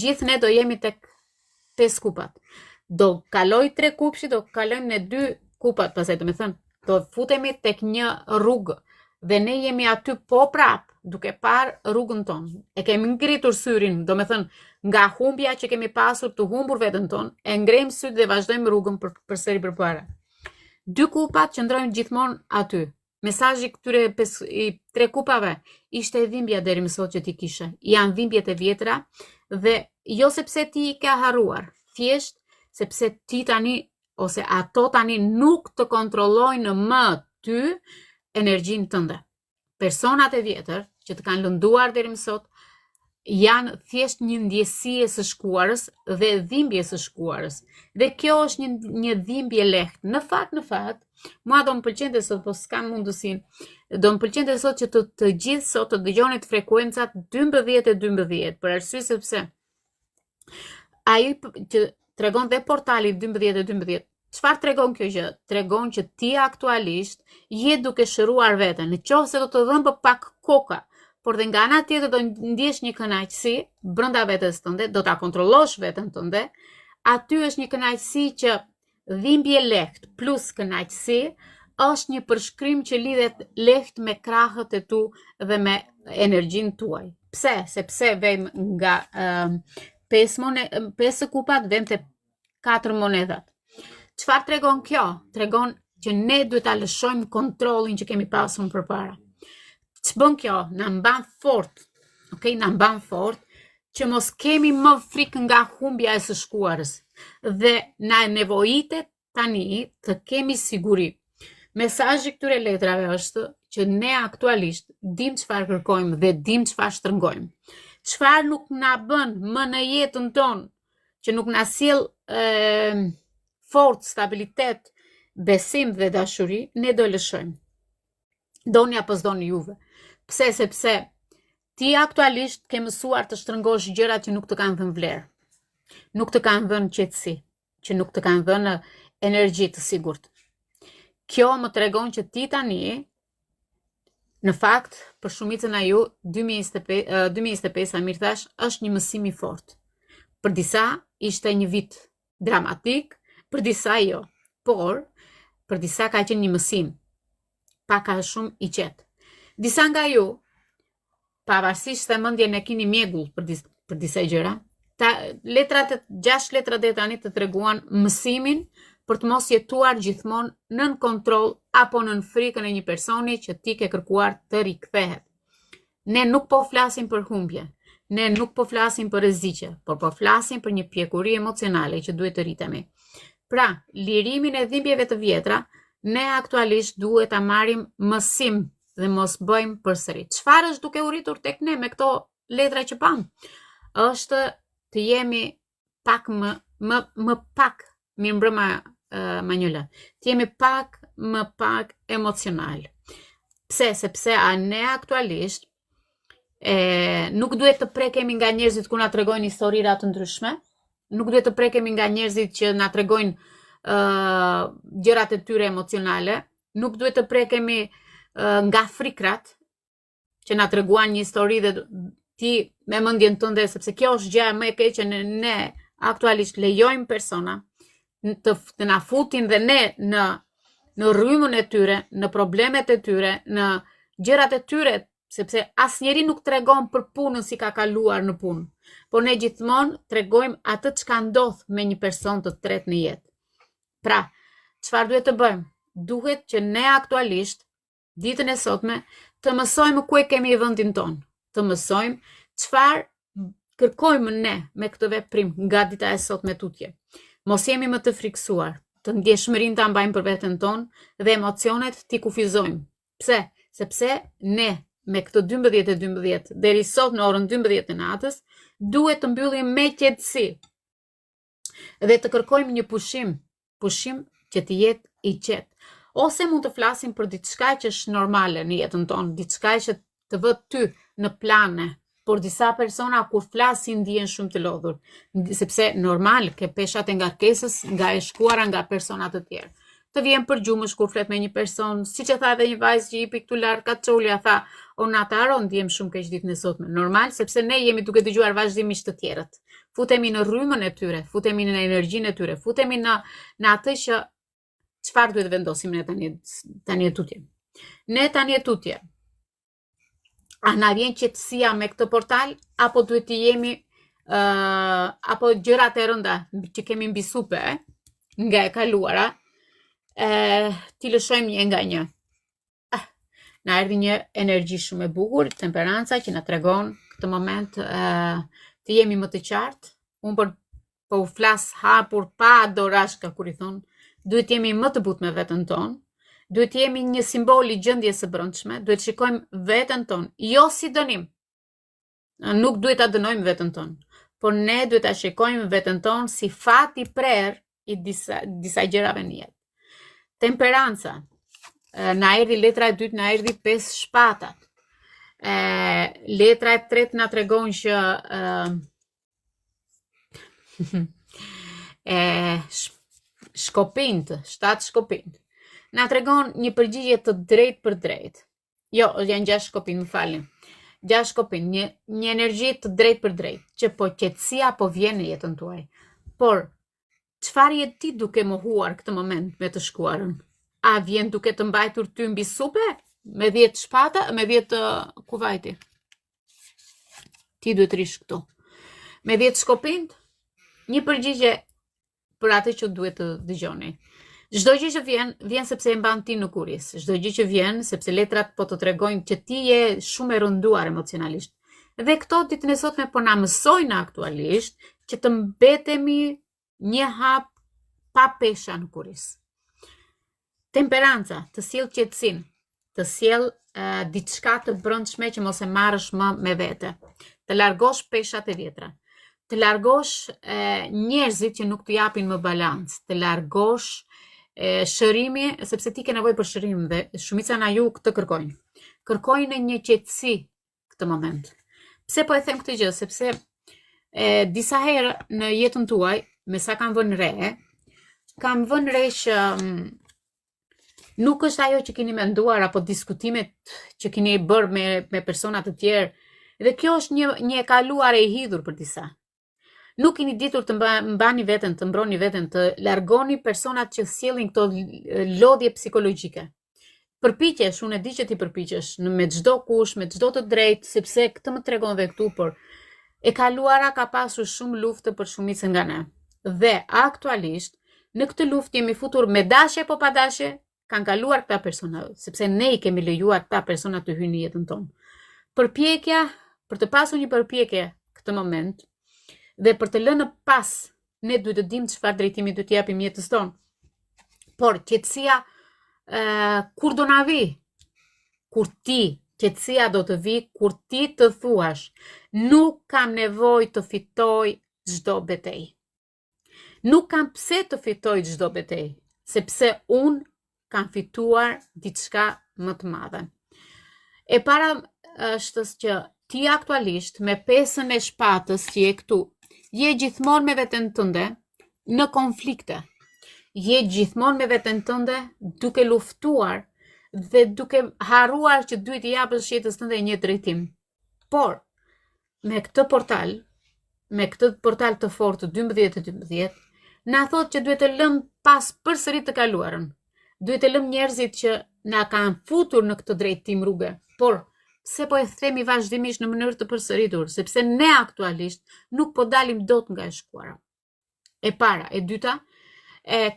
gjithë ne do jemi tek 5 kupat. Do kaloj 3 kupshi, do kalojmë në 2 kupat, pastaj do me thënë, do futemi tek një rrugë, dhe ne jemi aty po prap, duke parë rrugën tonë. E kemi ngritur syrin, do me thënë, nga humbja që kemi pasur të humbur veten tonë, e ngrejmë syt dhe vazhdojmë rrugën përsëri përpara. 2 kupat qëndrojnë gjithmonë aty. Mesazhi këtyre 3 kupave ishte dhimbja deri më sot që ti kishe. Janë dhimbjet e vjetra dhe jo sepse ti i ke harruar, thjesht sepse ti tani ose ato tani nuk të kontrollojnë më ty energjinë tënde. Personat e vjetër që të kanë lënduar deri më sot janë thjesht një ndjesi e së shkuarës dhe dhimbje së shkuarës. Dhe kjo është një dhimbje lehtë. Në fakt, mua do më pëlqente sot, po s'kam mundësinë, do më pëlqente sot që të gjithë sot të dëgjonit frekuencat 12 për arsye sepse ai që tregon dhe portali 12, çfarë tregon kjo gjë? Tregon që ti aktualisht je duke shëruar veten. Nëse do të dhëmbë pak koka, por dhe nga ana tjetër do ndjesh një kënaqësi brenda vetes tënde, do ta kontrollosh veten tënde, aty është një kënaqësi që dhimbje lehtë plus kënaqësi është një përshkrim që lidhet lehtë me krahët e tu dhe me energjinë tuaj. Pse? Sepse vem nga 5 kupat vem te 4 monedat. Çfarë tregon kjo? Tregon që ne duhet ta lëshojmë kontrollin që kemi pasur përpara. Ç'bën kjo? Na mban fort. Okej, na mban fort që mos kemi më frikë nga humbja e së shkuarës dhe na nevojitet tani të kemi siguri. Mesazhi këtyre letrave është që ne aktualisht dim çfarë kërkojmë dhe dim çfarë shtrëngojmë. Çfarë nuk na bën më në jetën tonë, që nuk na sjell fort, stabilitet, besim dhe dashuri, ne do lëshojmë. Doni apo s'doni juve. Pse? Sepse ti aktualisht ke mësuar të shtrëngosh gjërat që nuk të kanë dhënë vlerë. Nuk të kanë dhënë qetësi, që nuk të kanë dhënë energji të sigurt. Kjo më tregon që ti tani, në fakt, për shumicën e ju, 2025, mirë thash, është një mësim i fortë. Për disa ishte një vit dramatik, për disa jo. Por, për disa ka qenë një mësim, pak a shumë i qetë. Disa nga ju, pavarësisht se mendjen e keni mjegull për disa gjëra, 6 letrat e tani të treguan mësimin për të mos jetuar gjithmonë nën kontroll apo nën frikën e një personi që ti ke kërkuar të rikthehet. Ne nuk po flasim për humbje, ne nuk po flasim për rreziqe, por po flasim për një pjekuri emocionale që duhet të rritemi. Pra, lirimin e dhimbjeve të vjetra, ne aktualisht duhet ta marrim mësim dhe mos bëjmë përsëri. Çfarë është duke u rritur tek ne me këto letra që pam? Është të jemi pak më pak, mirë mbrëma Manjola, të jemi më pak emocional. Pse? Sepse ne aktualisht nuk duhet të prekemi nga njerëzit ku na tregojnë historira të ndryshme, nuk duhet të prekemi nga njerëzit që na tregojnë gjërat e tyre emocionale, nuk duhet të prekemi nga frikrat që na treguan një histori dhe ti me mendjen tënde, sepse kjo është gjëja më e keqe, ne aktualisht lejojmë persona të na futin dhe ne në rrymën e tyre, në problemet e tyre, në gjërat e tyre, sepse asnjëri nuk tregon për punën si ka kaluar në punë, por ne gjithmonë tregojmë atë çka ndodh me një person të tretë në jetë. Pra, çfarë duhet të bëjmë? Duhet që ne aktualisht ditën e sotme të mësojmë ku e kemi vendin tonë, të mësojmë çfarë kërkojmë ne me këtë veprim nga dita e sotme tutje. Mos jemi më të friksuar, të ndjeshmërinë ta mbajmë për veten tonë dhe emocionet t'i kufizojmë. Pse? Sepse ne me këtë 12:12 deri sot në orën 12 të natës duhet të mbyllim me qetësi dhe të kërkojmë një pushim që të jetë i qetë. Ose mund të flasim për diçka që është normale në jetën tonë, diçka që të vë ty në plane, por disa persona kur flasin ndihen shumë të lodhur, sepse normal ke peshat e ngarkesës nga e shkuara nga persona të tjerë. Të vjen për gjumësh kur flet me një person, siç e tha edhe një vajzë që jipi këtu larg Kaçolja, tha, "O Nataro, ndjem shumë keq ditën e sotme." Normal, sepse ne jemi duke dëgjuar vazhdimisht të tjerët. Futemi në rrymën e tyre, futemi në energjinë e tyre, futemi në atë që çfarë duhet vendosim ne tani tutje. Ne tani tutje. A na vjen qetësia me këtë portal, apo duhet të jemi apo gjërat e rënda që kemi mbi supe nga e kaluara, ti lëshojmë një nga një. Na erdhi një energji shumë e bukur, temperanca që na tregon këtë moment të jemi më të qartë. Unë po u flas hapur pa dorashka kur I thon, duhet jemi më të butë me veten tonë, duhet jemi një simbol I gjendjes së brendshme, duhet shikojmë veten tonë, jo si dënim. Nuk duhet ta dënojmë veten tonë, por ne duhet ta shikojmë veten tonë si fat I prerë I disa gjërave në jetë. Temperanca. Na erdhi letra e dytë, na erdhi 5 shpatat. Letra e tretë na tregon që shkopint, 7 shkopint. Na tregon një përgjigje të drejtë për drejtë. Jo, janë 6 shkopint, më falni. 6 shkopint, një energji të drejtë për drejtë, që po qetësia po vjen në jetën tuaj. Por çfarë je ti duke mohuar këtë moment me të shkuarën? A vjen duke të mbajtur ty mbi supe? Me 10 shpata, me 10 kuvajti. Ti duhet rish këtu. Me 10 shkopint, një përgjigje për atë që duhet të dëgjoni. Çdo gjë që vjen sepse e mban ti në kuris. Çdo gjë që vjen sepse letrat po të tregojnë që ti je shumë e rënduar emocionalisht. Dhe këto ditën e sotme po na mësojnë aktualisht që të mbetemi një hap pa pesha në kuris. Temperanca, të sjell qetësinë, të sjell diçka të brendshme që mos e marrësh më me vete. Të largosh peshat e vjetra. Të largosh njerëzit që nuk të japin më balans, të largosh shërimi, sepse ti ke nevojë për shërim dhe shumica nga ju këtë kërkojnë. Kërkojnë një qetësi këtë moment. Pse po e them këtë gjë? Sepse disa herë në jetën tuaj, me sa kam vënë re që nuk është ajo që keni menduar apo diskutimet që keni bërë me persona të tjerë, dhe kjo është një e kaluar e hidhur për disa. Nuk keni ditur të mbani veten, të mbroni veten, të largoni personat që sjellin këto lodhje psikologjike. Përpiqesh, unë e di që ti përpiqesh me çdo kush, me çdo të drejtë, sepse këtë më tregon dhe këtu, por e kaluara ka pasur shumë luftë për shumicën nga ne. Dhe aktualisht në këtë luftë jemi futur me dashje apo pa dashje, kanë kaluar këta persona, sepse ne I kemi lejuar këta persona të hyjnë në jetën tonë. Përpjekja, për të pasur një përpjekje këtë moment, dhe për të lënë pas, ne duhet të dimë çfarë drejtimi duhet t'i japim jetës tonë. Por qetësia kur do na vi? Qetësia do të vi kur ti të thuash, nuk kam nevojë të fitoj çdo betejë. Nuk kam pse të fitoj çdo betejë, sepse unë kam fituar diçka më të madhe. E para është që ti aktualisht me 5-ën e shpatës që je këtu, je gjithmonë me veten tënde në konflikte. Je gjithmonë me veten tënde duke luftuar dhe duke harruar që duhet I japësh jetës tënde një drejtim. Por me këtë portal të fortë 12-12, na thotë që duhet të lëm pas përsëri të kaluarën. Duhet të lëm njerëzit që na kanë futur në këtë drejtim rrugë. Por pse po e themi vazhdimisht në mënyrë të përsëritur? Sepse ne aktualisht nuk po dalim dot nga e shkuara. E para, e dyta,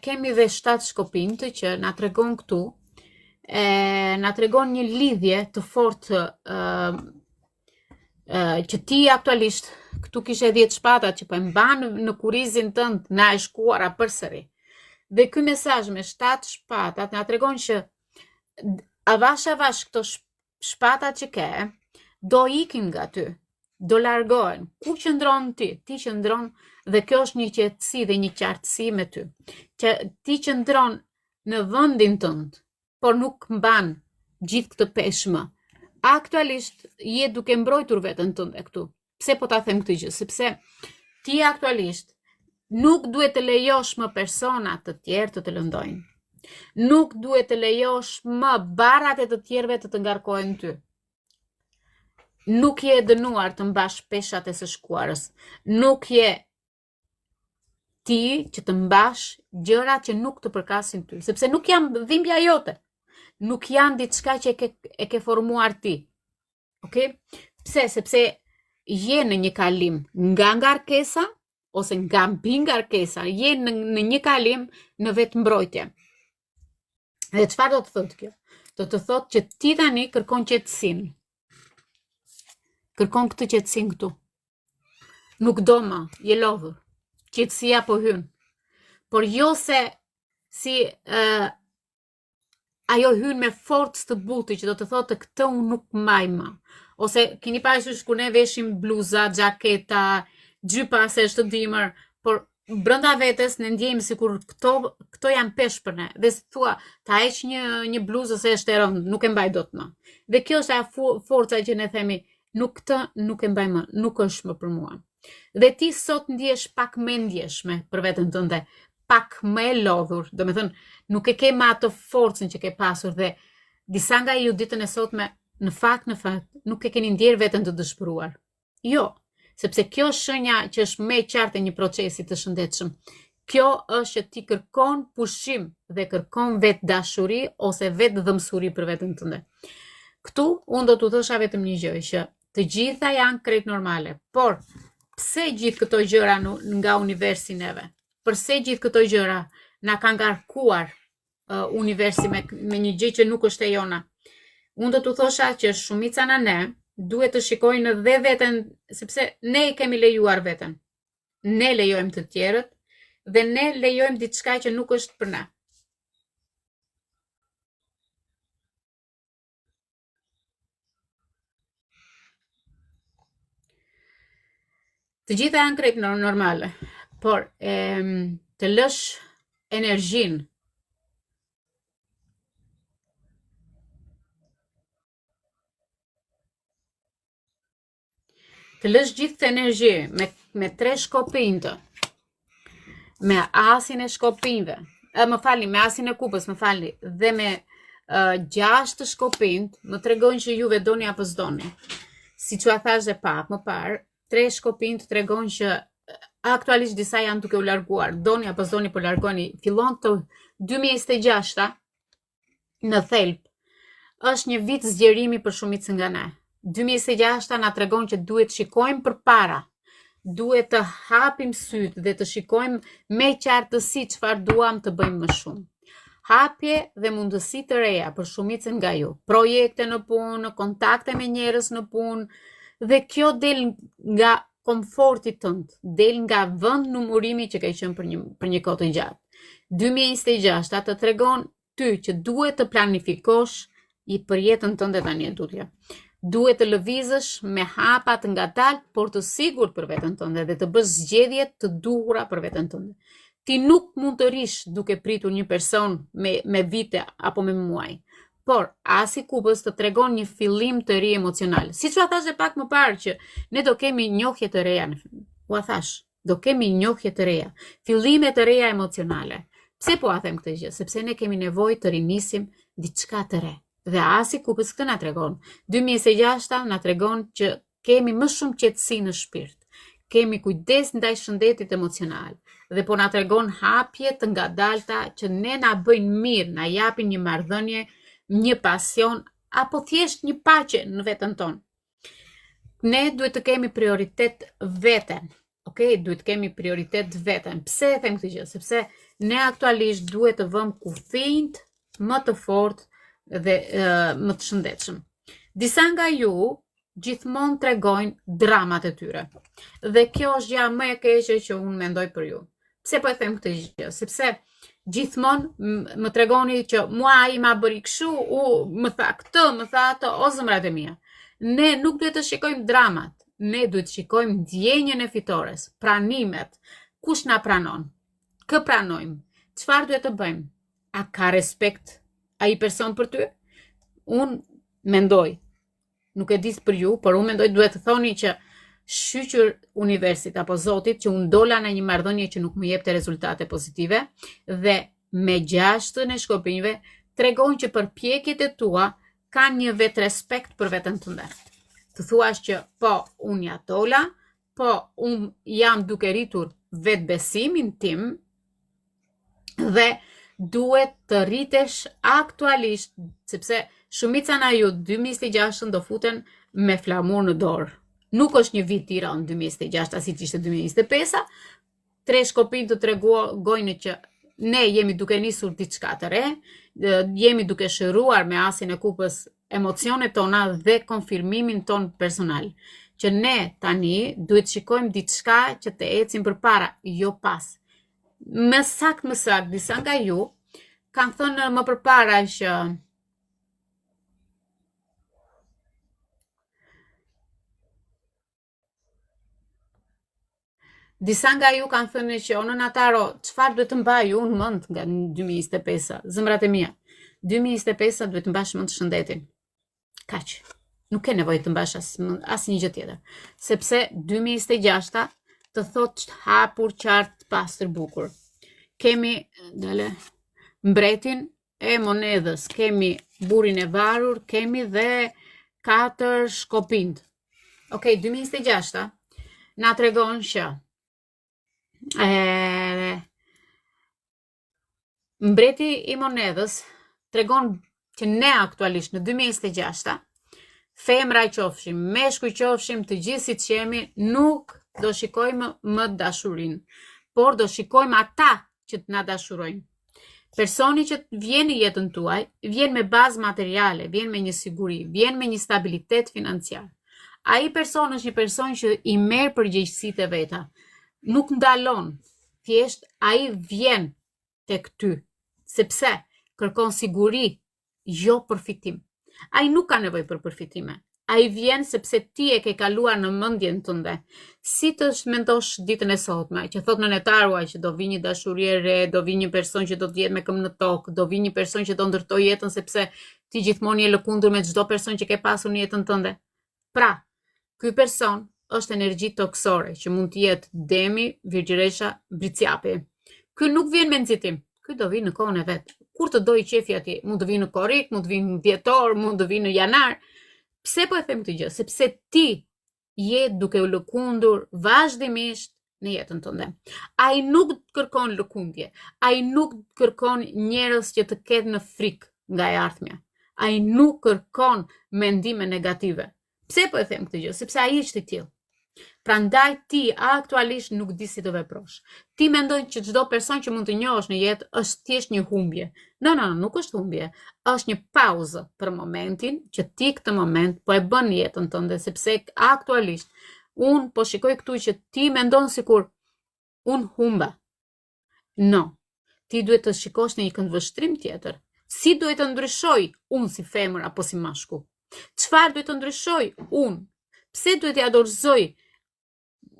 kemi dhe 7 shkopintë që na tregon këtu, na tregon një lidhje të fortë që ti aktualisht këtu kishe 10 shpatat që po e mban në kurizin tënd, na e shkuara përsëri. Dhe ky mesazh me 7 shpatat na tregon që avash këto shpatat që ke, do ikin nga ty, do largohen. Ku qëndron ti? Ti qëndron dhe kjo është një qetësi dhe një qartësi me ty. Që ti qëndron në vendin tënd, por nuk mban gjithë këtë peshmë. Aktualisht je duke mbrojtur veten tënde këtu. Pse po ta them këtë gjë? Sepse ti aktualisht nuk duhet të lejosh më persona të tjerë të lëndojnë. Nuk duhet të lejosh më barat e të tjerëve të ngarkohen ty. Nuk je dënuar të mbash peshat e së shkuarës. Nuk je ti që të mbash gjëra që nuk të përkasin ty, sepse nuk janë dhimbja jote. Nuk janë diçka që e ke formuar ti. Okay? Pse? Sepse je në një kalim nga ngarkesa ose nga mbi ngarkesa, je në një kalim në vetë mbrojtje. Dhe çfarë do të thotë kjo? Do të thotë që ti tani kërkon qetësinë. Kërkon këtë qetësinë këtu. Nuk do më, je lodhur. Qetësia po hyn. Por jo se si ajo hyn me forcë të butë që do të thotë këtë unë nuk maj më. Ose keni parasysh kur ne veshim bluza, xhaketa, gjypa se është dimër, por brenda vetes ne ndjejmë sikur këto janë peshë për ne. Dhe thua, ta heq një bluzë se është e rëndë, nuk e mbaj dot më. Dhe kjo është ajo forca që ne themi, nuk këtë nuk e mbaj më, nuk është më për mua. Dhe ti sot ndjesh pak më ndjeshme për veten tënde, pak më e lodhur, do me thënë, nuk e ke më atë forcën që ke pasur dhe disa nga ju ditën e sotme, në fakt, nuk e keni ndjerë veten të dëshpëruar. Jo, sepse kjo është shenja që është më e qartë e një procesi të shëndetshëm. Kjo është që ti kërkon pushim dhe kërkon vetë dashuri ose vetë dhëmsuri për veten tënde. Këtu, unë do t'u thosha vetëm një gjë, që të gjitha janë krejt normale, por pse gjithë këto gjëra nga universi neve? Përse gjithë këto gjëra na kanë ngarkuar universi me një gjë që nuk është e jona? Unë do t'u thosha që shumica në ne duhet të shikojnë dhe veten, sepse ne i kemi lejuar veten. Ne lejojmë të tjerët dhe ne lejojmë diçka që nuk është për ne. Të gjitha janë krejt normale, por të lësh energjinë të lësh gjithë të energji me 3 shkopinjtë, me asin e shkopinjve, me asin e kupës, dhe me 6 shkopinjt, më tregojnë që juve doni apo s'doni. Si që a thash dhe pak më parë, 3 shkopinjt tregojnë që aktualisht disa janë duke u larguar, doni apo s'doni po largoni, fillon të 2026 në thelb, është një vit zgjerimi për shumicën nga ne. 2026 na tregon që duhet shikojmë përpara, duhet të hapim sytë dhe të shikojmë me qartësi çfarë duam të bëjmë më shumë. Hapje dhe mundësi të reja për shumicën nga ju, projekte në punë, kontakte me njerëz në punë, dhe kjo del nga komforti tënd, del nga vend numërimi që ke qenë për një kohë të gjatë. 2026 të tregon ty që duhet të planifikosh i për jetën tënde tani e tutje. Duhet të lëvizësh me hapa të ngadalë, por të sigurt për veten tënde dhe të bësh zgjedhje të duhura për veten tënde. Ti nuk mund të rish duke pritur një person me vite apo me muaj, por asi kupës të tregon një fillim të ri emocional. Siç u thash pak më parë që ne do kemi njohje të reja, do kemi njohje të reja, fillime të reja emocionale. Pse po a them këtë gjë? Sepse ne kemi nevojë të rinisim diçka të re. Dhe asi kupës këtë na tregon. 2026 na tregon që kemi më shumë qetësi në shpirt. Kemi kujdes ndaj shëndetit emocional. Dhe po na tregon hapje të ngadalta që ne na bëjnë mirë, na japin një marrëdhënie, një pasion apo thjesht një paqe në veten tonë. Ne duhet të kemi prioritet veten. Okay? Duhet të kemi prioritet veten. Pse e them këtë gjë? Sepse ne aktualisht duhet të vëmë kufijt më të fortë dhe më të shëndetshëm. Disa nga ju gjithmonë tregojnë dramat e tyre. Dhe kjo është gjë më e keqe që unë mendoj për ju. Pse po e them këtë gjë? Sepse gjithmonë më tregoni që mua ai ma bëri kështu, më tha këtë, më tha atë, o zëmrat e mia. Ne nuk duhet të shikojmë dramat, ne duhet të shikojmë ndjenjën e fitores, pranimet, kush na pranon, kë pranojmë, çfarë duhet të bëjmë, a ka respekt ai person për ty? Unë mendoj, nuk e di për ju, por unë mendoj duhet të thoni që shqyqur universit apo Zotit që unë dola në një marrëdhënie që nuk më jepte rezultate pozitive dhe me 6 e shkopinjve tregojnë që përpjekjet e tua kanë një vetë respekt për veten tënde. Të thuash që po unë ja dola, po unë jam duke rritur vetë besimin tim dhe duhet të rritesh aktualisht, sepse shumica na ju 2026 do futen me flamur në dorë. Nuk është një vit Tiranë 2026 si që ishte 2025, 3 shkopin të tregojnë që ne jemi duke nisur diçka të re, jemi duke shëruar me asin e kupës emocionet tona dhe konfirmimin ton personal. Që ne tani duhet shikojmë diçka që të ecim përpara, jo pas. Më sakt, disa nga ju kanë thënë më përpara që disa nga ju kanë thënë që o nën Ataro, çfarë duhet të mbaj unë mend nga 2025? Zëmrat e mia, 2025 duhet të mbash mend shëndetin. Kaq. Nuk ke nevojë të mbash asnjë gjë tjetër, sepse 2026 të thotë hapur, qartë, pastër, bukur. Kemi mbretin e monedhës, kemi burin e varur, kemi dhe 4 shkopind. Okej, 2026 na tregon që mbreti i monedhës tregon që ne aktualisht në 2026 femra i qofshim, meshkuj qofshim, të gjithë si që jemi, nuk do shikojmë më dashurin, por do shikojmë ata që të na dashurojnë. Personi që vjen në jetën tuaj, vjen me bazë materiale, vjen me një siguri, vjen me një stabilitet financiar. Ai person është një person që i merr përgjegjësitë e veta. Nuk ndalon, thjesht ai vjen tek ty, sepse kërkon siguri, jo përfitim. Ai nuk ka nevojë për përfitime. Ai vjen sepse ti e ke kaluar në mendjen tënde. Si të mendosh ditën e sotme, që thot nënetaruaj që do vi një dashuri e re, do vi një person që do të jetë me këmbë në tokë, do vi një person që do ndërtoj jetën sepse ti gjithmonë je lëkundur me çdo person që ke pasur në jetën tënde. Pra, ky person është energji toksore që mund të jetë Demi, Virgjëresha, Briciapi. Ky nuk vjen me nxitim, ky do vi në kohën e vet. Kur të doj qefi atje, mund të vi në korrik, mund të vi në dhjetor, mund të vi në janar. Pse po e them këtë gjë? Sepse ti je duke u lëkundur vazhdimisht në jetën tënde. Ai nuk kërkon lëkundje, ai nuk kërkon njerëz që të ketë në frikë nga e ardhmja. Ai nuk kërkon mendime negative. Pse po e them këtë gjë? Sepse ai është i tillë. Prandaj ti aktualisht nuk di si të veprosh. Ti mendon që çdo person që mund të njohësh në jetë është thjesht një humbje. No, nuk është humbje. Është një pauzë për momentin që ti këtë moment po e bën jetën tënde, sepse aktualisht un po shikoj këtu që ti mendon sikur un humba. No. Ti duhet të shikosh në një këndvështrim tjetër. Si duhet të ndryshoj un si femër apo si mashkull? Çfarë duhet të ndryshoj un? Pse duhet ja dorëzoj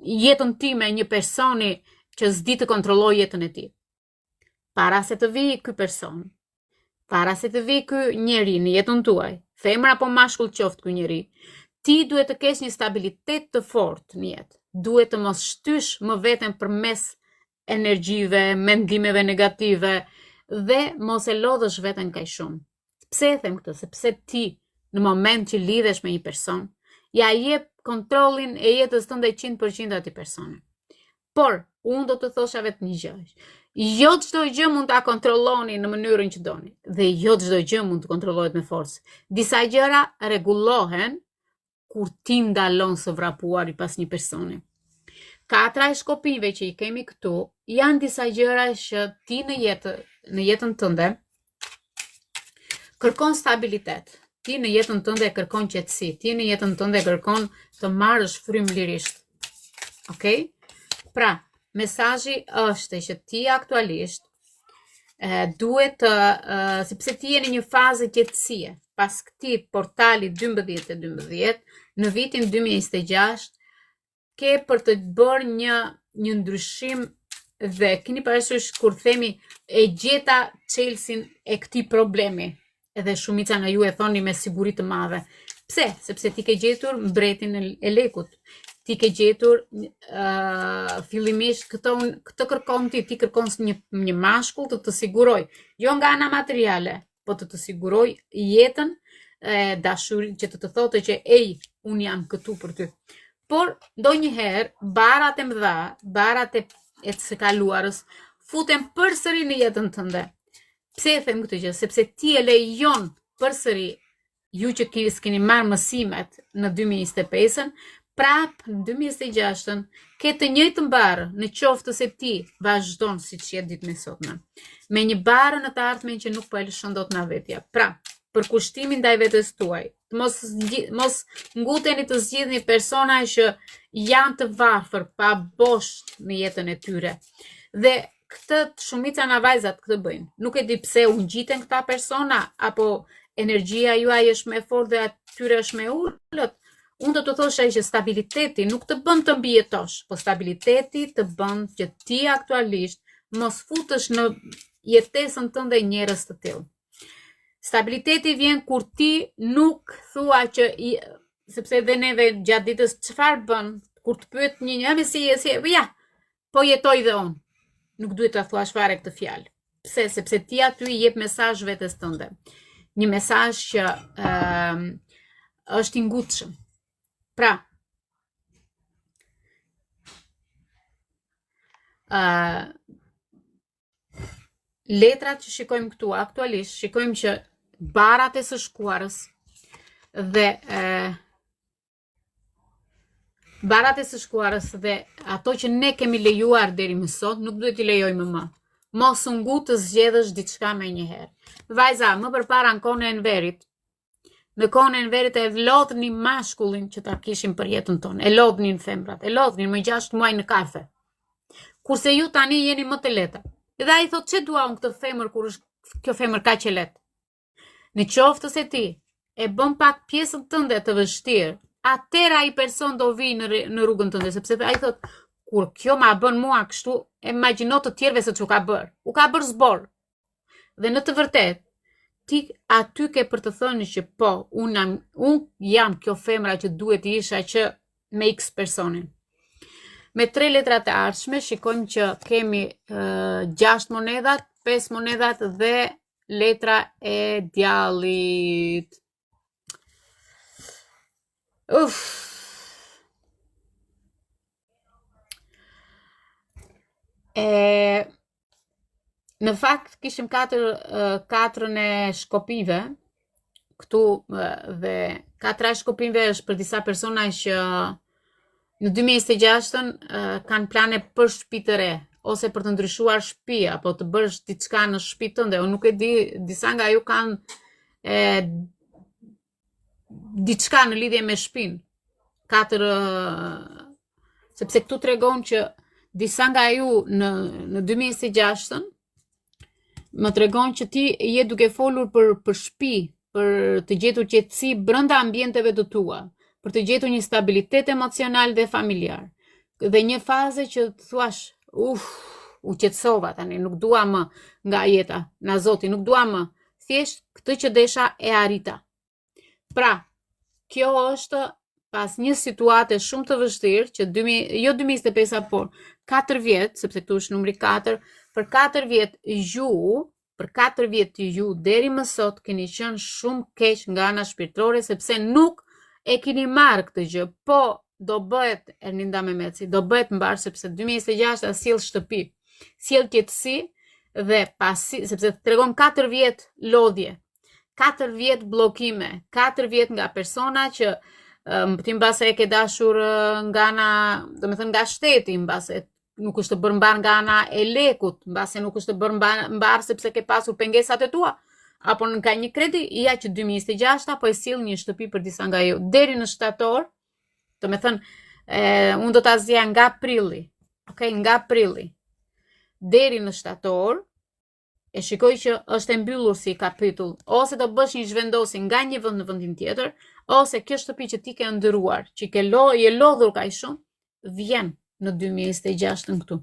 jetën time një personi që s'di të kontrolloj jetën e tij? Para se të vijë ky person, para se të vijë ky njeri në jetën tuaj, femër apo mashkull qoftë ky njeri, ti duhet të kesh një stabilitet të fortë në jetë. Duhet të mos shtysh më veten përmes energjive, mendimeve negative dhe mos e lodhësh veten kaq shumë. Pse e them këtë? Sepse ti në moment që lidhesh me një person, ja jep kontrollin e jetës tënde 100% atij personi. Por, unë do të thosha vetë një gjë. Jo çdo gjë mund ta kontrolloni në mënyrën që doni, dhe jo çdo gjë mund të kontrollohet me forcë. Disa gjëra rregullohen kur ti ndalon së vrapuari pas një personi. 4 e shkopive që i kemi këtu janë disa gjëra që ti në jetën tënde kërkon stabilitet. ti në jetën tënde e kërkon qetësi, ti në jetën tënde e kërkon të marrësh frymë lirisht. Okej? Pra, mesazhi është që ti aktualisht duhet të, sepse ti je në një fazë qetësie, pas këtij portali 12 në vitin 2026, ke për të bërë një ndryshim dhe keni parasysh kur themi e gjeta çelësin e këtij problemi. Edhe shumica në ju e thoni me siguri të madhe. Pse? Sepse ti ke gjetur mbretin e lekut. Ti ke gjetur fillimisht këtë kërkon ti kërkon një mashkull të siguroj, jo nga ana materiale, po të siguroj jetën, dashuri, që të thotë që unë jam këtu për ty. Por ndonjëherë barat e mëdha, barat e së kaluarës futen përsëri në jetën tënde. Pse e them këtë gjë? Sepse ti e lejon përsëri, ju që keni marrë mësimet në 2025-ën, prap në 2026-ën, ke të njëjtën barë, në qoftë se ti vazhdon siç je ditën e sotme, me një barë në të ardhmen që nuk po e lëshon dot nga vetja. Pra, për kushtimin ndaj vetes tuaj, mos nguteni të zgjidhni persona që janë të varfër, pa bosh në jetën e tyre. Dhe këtë shumica nga vajzat këtë bëjnë. Nuk e di pse u ngjiten këta persona, apo energjia juaj është më e fortë dhe atyre është më e ulët. Unë do të thosha që stabiliteti nuk të bën të mbijetosh, po stabiliteti të bën që ti aktualisht mos futesh në jetesën tënde njerëz të tillë. Stabiliteti vjen kur ti nuk thua që, sepse dhe neve gjatë ditës çfarë bën, kur të pyet ja, po jetoj dhe unë. Nuk duhet ta thuash fare këtë fjalë. Pse? Sepse ti aty i jep mesazh vetes tënde. Një mesazh që është i ngutshëm. Pra, letrat që shikojmë këtu aktualisht, shikojmë që barat e së shkuarës dhe ato që ne kemi lejuar deri më sot, nuk duhet t'i lejojmë më. Mos u ngut të zgjedhësh diçka me njëherë. Vajza, më përpara në kohën e Enverit, e lodhnin mashkullin që ta kishim për jetën tonë, e lodhnin femrat, e lodhnin më 6 muaj në kafe. Kurse ju tani jeni më të lehta. Dhe ai thot, çe dua unë këtë femër kur është kjo femër kaq e lehtë. Në qoftë se ti e bën pak pjesën tënde të vështirë, atëra ai person do vi në rrugën tënde, sepse ai thot, kur kjo ma bën mua kështu, imagjino të tjerëve se çu ka bër. U ka bër zbor. Dhe në të vërtetë, ti aty ke për të thënë që po, unë jam kjo femra që duhet të isha që me X personin. Me 3 letrat e ardhshme, shikojmë që kemi 6 monedat, 5 monedat dhe letra e djallit. Në fakt kishim 4 e shkopive këtu, dhe 4 e shkopive është për disa persona që në 2026-ën kanë plane për shtëpi të re, ose për të ndryshuar shtëpi, apo të bërësh diçka në shtëpi tënde. Unë nuk e di, disa nga ju kanë diçka në lidhje me shtëpinë. 4, sepse këtu tregon që disa nga ju në 2026-ën më tregon që ti je duke folur për shtëpi, për të gjetur qetësi brenda ambienteve të tua, për të gjetur një stabilitet emocional dhe familjar. Dhe një fazë që të thuash, u qetësova tani, nuk dua më nga jeta, na Zoti, nuk dua më. Thjesht këtë që desha e arrita. Pra, kjo është pas një situate shumë të vështirë që jo 2025, por 4 vjet, sepse këtu është numri 4, për 4 vjet ju deri më sot keni qenë shumë keq nga ana shpirtërore, sepse nuk e keni marrë këtë gjë, po do bëhet Erlinda Mehmetsi, do bëhet mbar, sepse 2026 sjell shtëpi, sjell qetësi dhe pasi, sepse tregon 4 vjet lodhje, 4 vjet bllokime, 4 vjet nga persona që ti mbase e ke dashur nga ana, domethënë nga shteti, mbase nuk është bërë mbar nga ana e lekut, mbase nuk është bërë mbar sepse ke pasur pengesat e tua, apo ka një kredi, ja që 2026 apo e sill një shtëpi për disa nga ju. Deri në shtator, do me thënë, unë do ta zja nga prilli, okay, nga prilli, deri në shtator, e shikoj që është e mbyllur si kapitull, ose do bësh një zhvendosi nga një vend në vendin tjetër, ose kjo shtëpi që ti ke ndëruar, që je lodhur kaq shumë, vjen në 2026 në këtu.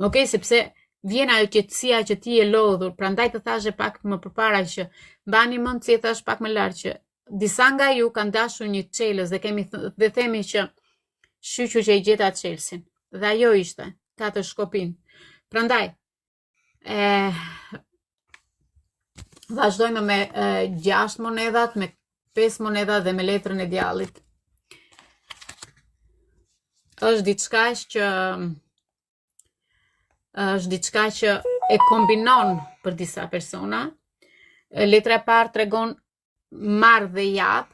Okej, sepse vjen ajo qetësia që ti je lodhur, prandaj të thashë pak më përpara që mbani mend si e thash pak më lart që disa nga ju kanë dashur një Chelsea dhe themi që shqyqu që i gjeta Chelsea. Dhe ajo ishte 4 shkopin. Prandaj, vazhdojmë me 6 monedat, me 5 monedat dhe me letrën e djallit. Është diçka që e kombinon për disa persona. Letra e parë tregon marr dhe jap.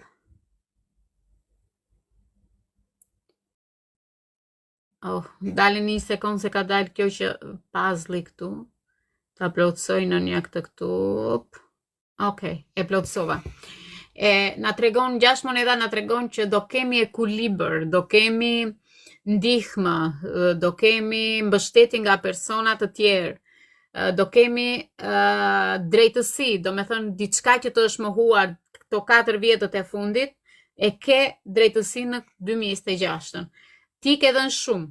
Dalin një sekond se ka dalë kjo që puzzle këtu. Ta plotësoj në një këtë këtu. Okej, e plotësova. Na tregon 6 moneda, na tregon që do kemi ekuilibër, do kemi ndihmë, do kemi mbështetje nga persona të tjerë, do kemi drejtësi, do me thënë diçka që të është mohuar këto 4 vjetët e fundit, e ke drejtësi në 2026. Ti ke dhënë shumë,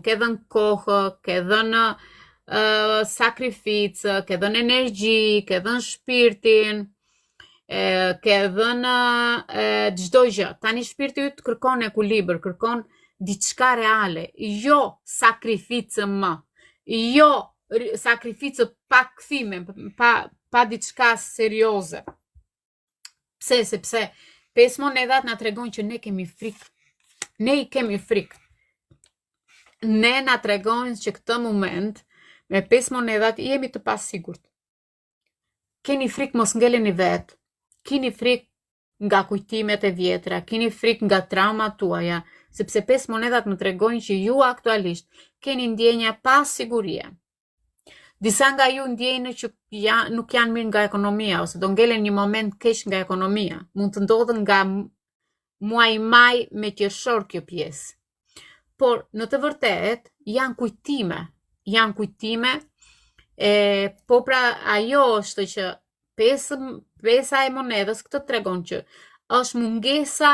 ke dhënë kohë, ke dhënë sakrificë, ke dhënë energji, ke dhënë shpirtin, ke dhënë çdo gjë. Tani shpirti yt kërkon ekuilibër, kërkon diçka reale, jo sakrificë më, jo sakrificë pa kthime, pa diçka serioze. Pse? Sepse 5 monedat na tregon që ne kemi frikë. Ne i kemi frikë. Ne na tregojnë që këtë moment, me 5 monedat, jemi të pasigurt. Keni frikë mos ngeleni vetë, keni frikë nga kujtimet e vjetra, keni frikë nga traumat tuaja, sepse 5 monedat më tregojnë që ju aktualisht keni ndjenja pasigurie. Disa nga ju ndjejnë që nuk janë mirë nga ekonomia, ose do ngelen një moment keq nga ekonomia. Mund të ndodhë nga muaj maj me qershor kjo pjesë. Por në të vërtet janë kujtime, po pra ajo është që pesa e monedës këtë tregon që është mungesa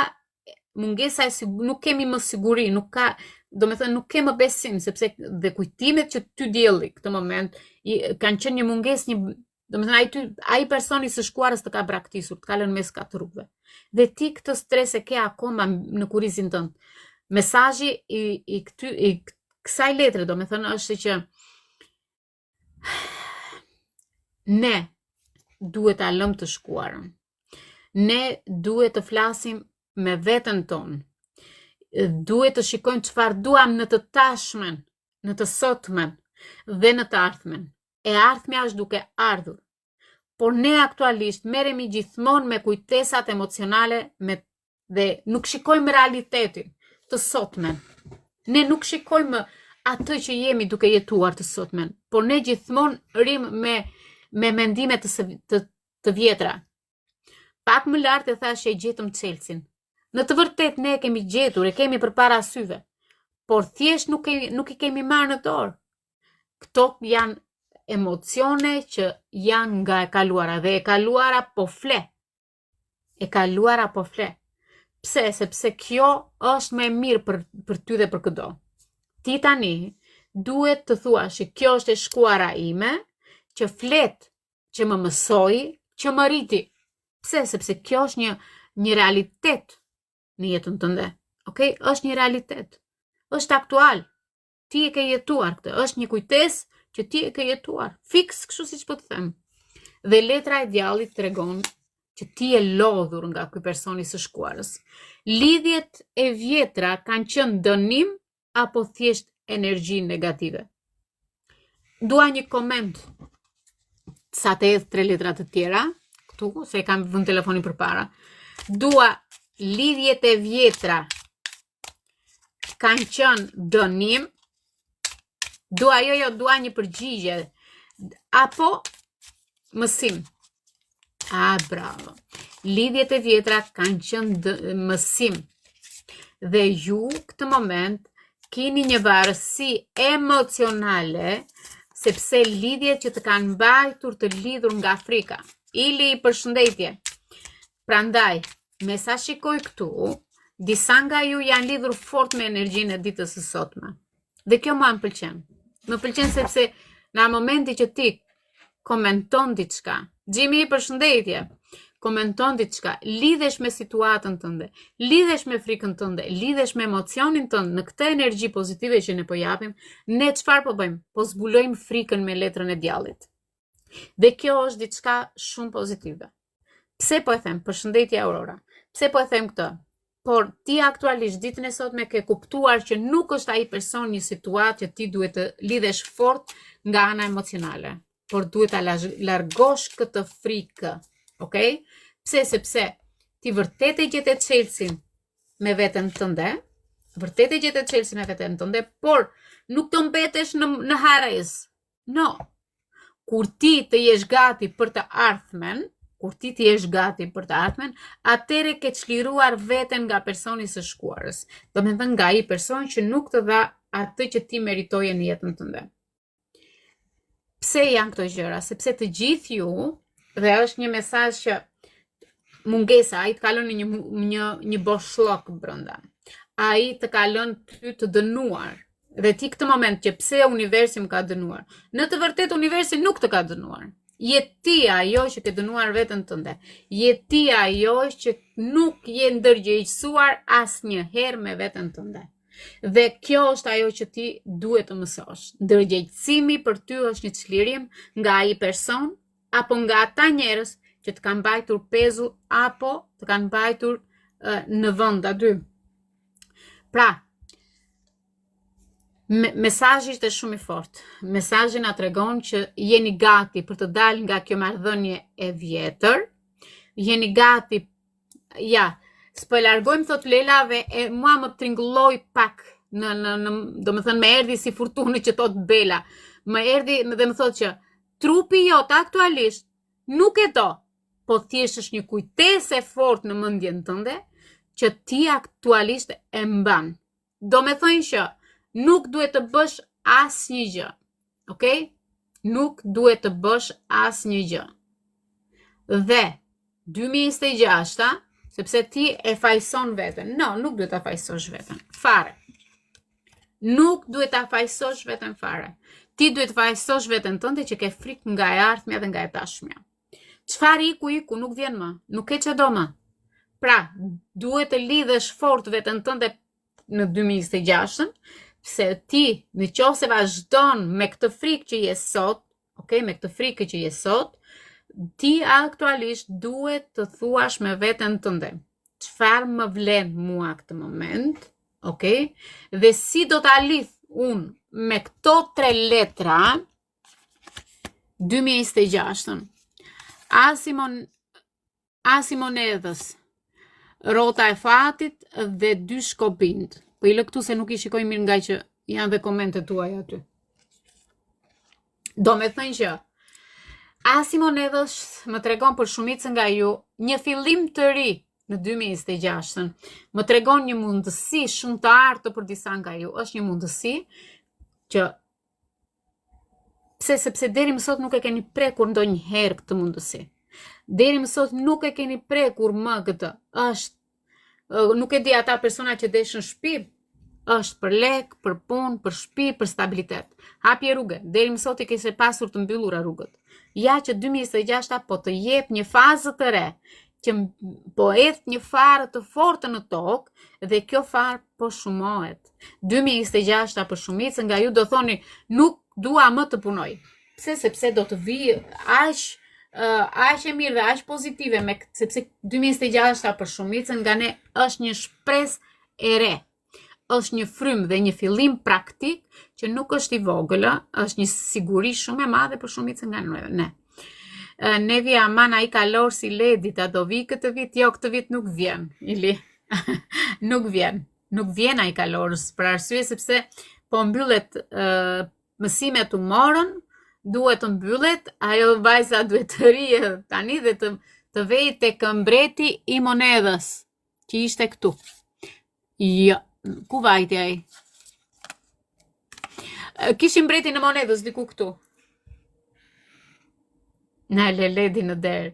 e nuk kemi më siguri, nuk ke më besim, sepse dhe kujtimet që ty dielli këtë moment kanë qenë një mungesë, do me thënë ai personi së shkuarës të ka braktisur, të ka lënë mes 4 rrugëve. Dhe ti këtë stres e ke akoma në kurizin tënd. Mesazhi i kësaj letre, do me thënë, është që ne duhet ta lëmë të shkuarën. Ne duhet të flasim me veten tonë. Duhet të shikojmë çfarë duam në të tashmen, në të sotmen dhe në të ardhmen. E ardhmja është duke ardhur. Por ne aktualisht merremi gjithmonë me kujtesat emocionale dhe nuk shikojmë realitetin të sotmen. Ne nuk shikojmë atë që jemi duke jetuar të sotmen, por ne gjithmonë rrim me mendime të vjetra. Pak më lart e thash që e gjetëm Chelsin. Në të vërtet ne e kemi gjetur, e kemi përpara syve, por thjesht nuk i kemi marrë në dorë. Këto janë emocione që janë nga e kaluara, dhe e kaluara po fle. Pse? Sepse kjo është më mirë për ty dhe për këdo. Ti tani duhet të thuash që kjo është e shkuara ime, që flet, që më mësoi, që më rriti. Pse? Sepse kjo është një realitet në jetën tënde. Okej? Është një realitet. Është aktual. Ti e ke jetuar këtë. Është një kujtesë që ti e ke jetuar. Fiks kështu siç po të them. Dhe letra e djallit tregon që ti je lodhur nga ky personi së shkuarës. Lidhjet e vjetra kanë qenë dënim apo thjesht energji negative? Dua një koment sa të hedh 3 letra të tjera, këtu, se kam vënë telefonin përpara. Dua lidhjet e vjetra kanë qenë dënim. Dua një përgjigje. Apo mësim. Bravo. Lidhjet e vjetra kanë qenë mësim. Dhe ju këtë moment keni një varësi emocionale, sepse lidhjet që të kanë mbajtur të lidhur nga frika. Ili, përshëndetje. Prandaj, me sa shikoj këtu, disa nga ju janë lidhur fort me energjinë e ditës së sotme. Dhe kjo më pëlqen. Më pëlqen sepse në momenti që ti komenton diçka, Gjimi, përshëndetje, komenton diçka, lidhesh me situatën tënde, lidhesh me frikën tënde, lidhesh me emocionin tënd në këtë energji pozitive që ne po japim, ne çfarë po bëjmë? Po zbulojmë frikën me letrën e djallit. Dhe kjo është diçka shumë pozitive. Pse po e them? Përshëndetje Aurora. Pse po e them këtë? Por ti aktualisht ditën e sotme ke kuptuar që nuk është ai person një situatë që ti duhet të lidhesh fort nga ana emocionale, por duhet ta largosh këtë frikë, okay? Pse? Sepse ti vërtet e gjetë çelësin me veten tënde, por nuk të mbetesh në harres. No. Kur ti të jesh gati për të ardhmen, atëre ke çliruar veten nga personi së shkuarës. Do me thënë nga ai person që nuk të dha atë që ti meritoje në jetën tënde. Pse janë këto gjëra? Sepse të gjithë ju, dhe është një mesazh që mungesa, ai të kalon në një boshllok brenda. Ai të kalon ty të dënuar. Dhe ti këtë moment që pse universi më ka dënuar. Në të vërtetë universi nuk të ka dënuar. Je ti ajo që ke dënuar veten tënde. Je ti ajo që nuk je ndërgjegjësuar asnjëherë me veten tënde. Dhe kjo është ajo që ti duhet të mësosh. Ndërgjegjësimi për ty është një çlirim nga ai person apo nga ata njerëz që të kanë mbajtur pezull apo të kanë mbajtur në vend aty. Pra, mesazhi është shumë i fortë. Mesazhi na tregon që jeni gati për të dalë nga kjo marrëdhënie e vjetër. Jeni gati, s'po e largojmë, thot Lela, dhe mua më tringulloj pak, do më thënë me erdhi si furtunë që thot Bela. Më erdhi dhe më thot që trupi jot aktualisht nuk e do, po thjesht është një kujtesë e fortë në mendjen tënde që ti aktualisht e mban. Do me thënë që nuk duhet të bësh asnjë gjë. Okay? Nuk duhet të bësh asnjë gjë. Dhe 2026, sepse ti e fajson veten. No, nuk duhet ta fajsosh veten. Fare. Nuk duhet ta fajsosh veten fare. Ti duhet të fajsosh veten tënde që ke frikë nga e ardhmja dhe nga e tashmja. Çfarë iku nuk vjen më. Nuk e çdo më. Pra, duhet të lidhesh fort veten tënde në 2026, pse ti nëse vazhdon me këtë frikë që je sot, okay, me këtë frikë që je sot, ti aktualisht duhet të thuash me veten tënde. Çfarë më vlen mua këtë moment, okay? Dhe si do ta lidh unë me këto 3 letra 2026. Asimonedhës, rrota e fatit dhe 2 shkopind. Po i lë këtu se nuk i shikoj mirë nga që janë dhe komentet tuaja aty. Do me thënë që Asimonedhës më tregon për shumicën nga ju një fillim të ri në 2026. Më tregon një mundësi shumë të artë për disa nga ju. Është një mundësi që sepse deri më sot nuk e keni prekur ndonjëherë këtë mundësi. Deri më sot nuk e keni prekur më këtë. Nuk e di ata persona që deshën shtëpi, është për lek, për punë, për shtëpi, për stabilitet. Hapje rrugë. Deri më sot i kese pasur të mbyllura rrugët. Ja që 2026 po të jep një fazë të re, që po edh një farë të fortë në tokë dhe kjo farë po shumohet. 2026 për shumicën nga ju do thoni nuk dua më të punoj. Pse? Sepse do të vi aq e mirë dhe aq pozitive sepse 2026 për shumicën nga ne është një shpresë e re. Është një frymë dhe një fillim praktik që nuk është i vogël, është një siguri shumë e madhe për shumicën nga ne. Nevi aman ai kalor si Ledit, a do vi këtë vit? Jo, këtë vit nuk vjen, Ili. Nuk vjen ai kalorës, për arsye sepse po mbyllet mësimet u morën duhet të mbyllet, ajo vajza duhet të rije tani dhe të vej tek mbreti i monedhës, që ishte këtu. Jo, ku vajti ai? Kishim mbretin e monedhës diku këtu. Na ledi në derë.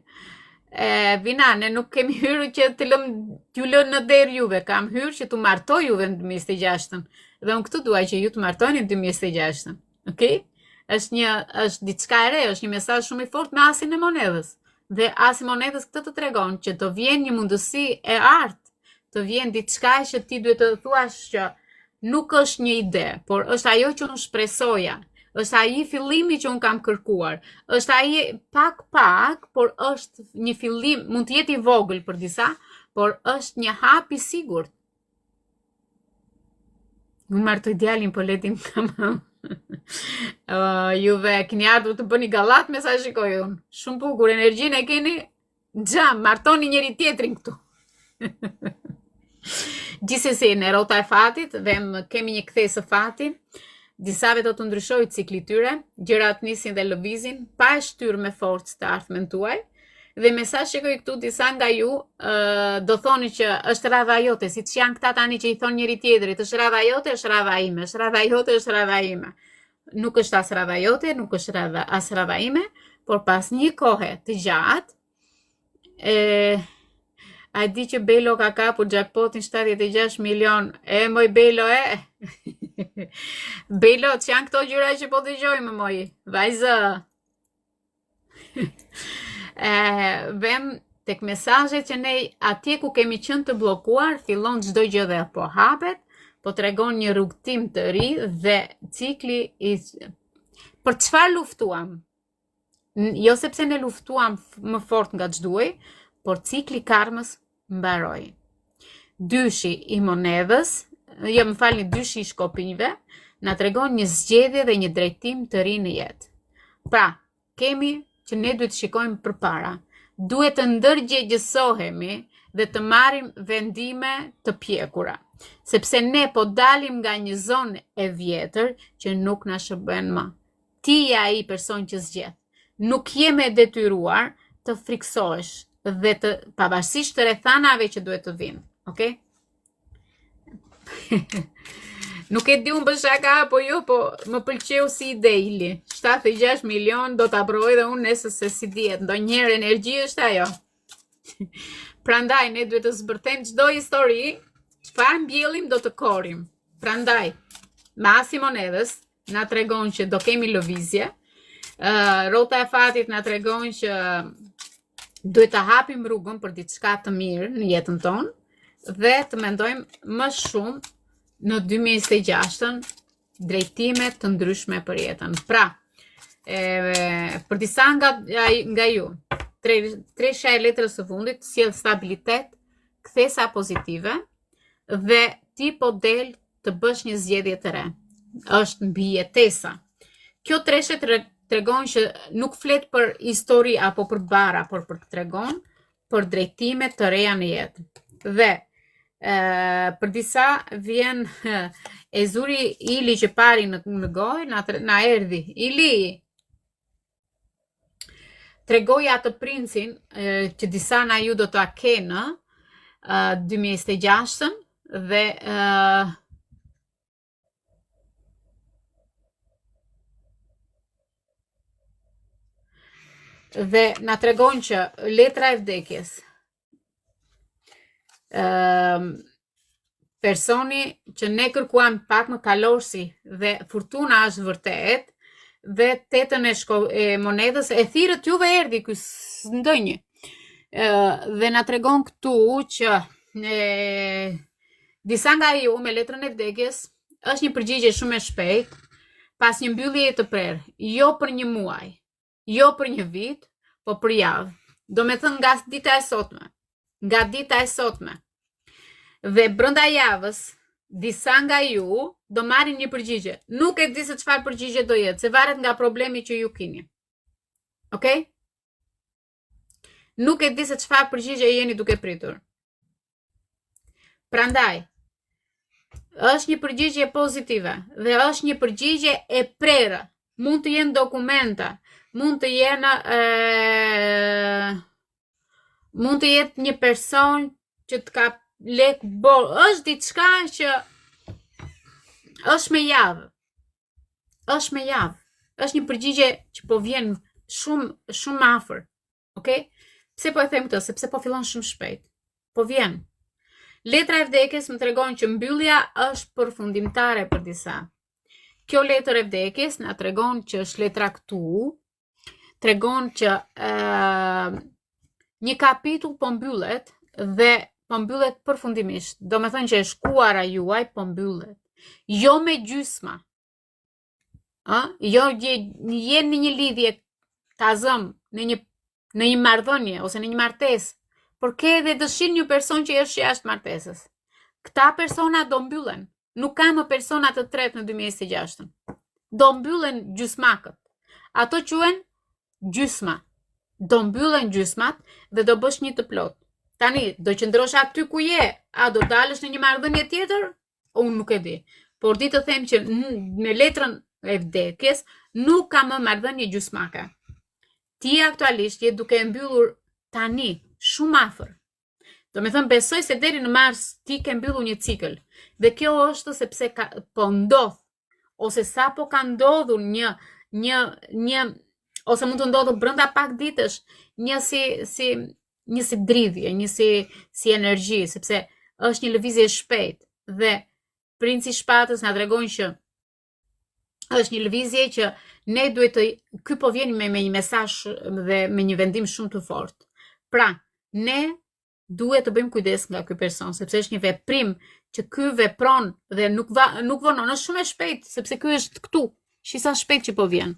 Vinane, nuk kemi hyrë që t'ju lënë në derë juve, kam hyrë që t'u martoj juve në 2026. Dhe unë këtu duaj që ju të martojni në 2026. Okay? Është diçka e re, është një mesazh shumë i fortë me asin e monedhës. Dhe asi monedhës këtë të tregon që të vjen një mundësi e artë, të vjen diçka që ti duhet të thuash që nuk është një ide, por është ajo që unë shpresoja. Është ai fillimi që unë kam kërkuar. Është ai pak, por është një fillim, mund të jetë i vogël për disa, por është një hap i sigurt. Unë martoj djalin, po letin kam. Juve keni ardhur të bëni gallat me sa shikoj unë. Shumë bukur, energjinë e keni. Xham, martoni njëri tjetrin këtu. Gjithsesi, në rrota e fatit, dhe kemi një kthesë fati. Disave do të ndryshojë cikli tyre, gjërat nisin dhe lëvizin, pa e shtyrë me forcë të ardhmen tuaj. Dhe me sa shikoj këtu disa nga ju do thoni që është radha jote, siç janë këta tani që i thon njëri tjetrit, është radha jote, është radha ime, është radha jote, është radha ime. Nuk është as radha jote, nuk është as radha ime, por pas një kohe të gjatë, a di që Belo ka kapur jackpotin 76 milion, moj Belo Belo, që janë këto gjyra që po dëgjojmë, moj, vajzë. Vem tek mesazhet që ne atje ku kemi qenë të bllokuar, fillon çdo gjë dhe po hapet, po tregon një rrugtim të ri dhe cikli për çfarë luftuam. Jo sepse ne luftuam më fort nga ç'duaj, por cikli karmës mbaroi. Dyshi i monedhës, më falni, dyshi i shkopinjve, na tregon një zgjedhje dhe një drejtim të ri në jetë. Pra, kemi që ne duhet shikojmë përpara. Duhet të ndërgjegjësohemi dhe të marrim vendime të pjekura. Sepse ne po dalim nga një zonë e vjetër që nuk na shërben më. Ti je ai person që zgjedh. Nuk jemi detyruar të friksohesh dhe të pavarësisht të rrethanave që duhet të vinë. Okay? Nuk e di unë për shaka apo jo, po më pëlqeu si ide ili. 76 milion do të aproj dhe unë nesër se si dihet. Ndonjëherë energji është ajo. Prandaj ne duhet të zbërthejmë çdo histori, çfarë mbjellim do të korrim. Prandaj, masi monedhës na tregon që do kemi lëvizje. Rrota e fatit na tregon që duhet të hapim rrugën për diçka të mirë në jetën tonë dhe të mendojmë më shumë në 2026-ën drejtime të ndryshme për jetën. Pra, për disa nga ju, tresha e letrës së fundit sjell stabilitet, kthesa pozitive dhe ti po del të bësh një zgjedhje të re. Është mbi jetesa. Kjo treshe tregon që nuk flet për histori apo për bara, por për të tregon për drejtime të reja në jetë. Dhe për disa vjen e zuri Ili që pari në gojë, na erdhi. Ili, tregoj atë princin që disa na ju do të kenë 2026-ën dhe na tregon që letra e vdekjes, personi që ne kërkuam pak më kalorsi dhe fortuna është vërtet, dhe tetën e monedhës e thirrët juve erdhi ky ndonjë. Dhe na tregon këtu që disa nga ju me letrën e vdekjes është një përgjigje shumë e shpejtë pas një mbyllje të prerë, jo për një muaj, jo për një vit, po për javë. Do me thënë nga dita e sotme. Dhe brenda javës, disa nga ju do marrin një përgjigje. Nuk e di se çfarë përgjigje do jetë, se varet nga problemi që ju keni. Okay? Nuk e di se çfarë përgjigje jeni duke pritur. Prandaj, është një përgjigje pozitive dhe është një përgjigje e prerë. mund të jenë dokumenta, mund të jetë një person që të ka lek bor, është diçka që është me javë. Është një përgjigje që po vjen shumë afër. Okay? Pse po e them këtë? Sepse po fillon shumë shpejt. Po vjen. Letra e vdekjes më tregon që mbyllja është përfundimtare për disa. Kjo letër e vdekjes na tregon që është letra këtu, tregon që një kapitull po mbyllet dhe po mbyllet përfundimisht. Do me thënë që e shkuara juaj po mbyllet. Jo me gjysma. Jo jenë në një lidhje ta zëm në një marrëdhënie ose në një martesë, por ke edhe dëshirë një person që është jashtë martesës. Këta persona do mbyllen. Nuk ka më persona të tretë në 2026. Do mbyllen gjysmakët. Ato quhen gjysma. Do mbyllen gjysmat dhe do bësh një të plot. Tani, do qëndrosh aty ku je, a do dalësh në një marrëdhënie tjetër? Unë nuk e di. Por di të them që me letrën e vdekjes nuk ka më marrëdhënie gjysmake. Ti aktualisht je duke mbyllur tani shumë afër. Do me thënë, besoj se deri në mars ti ke mbyllur një cikël. Dhe kjo është sepse po ndodh, ose sa po ka ndodhur një ose mund të ndodhur brenda pak ditësh, një si dridhje, një si energji, sepse është një lëvizje shpejt. Dhe princi shpatës na tregon që është një lëvizje që ne duhet ky po vjen me një mesazh dhe me një vendim shumë të fortë. Pra, ne duhet të bëjmë kujdes nga ky person, sepse është një veprim që ky vepron dhe nuk vonon, është shumë e shpejt, sepse ky është këtu, shisa shpejt që po vjen.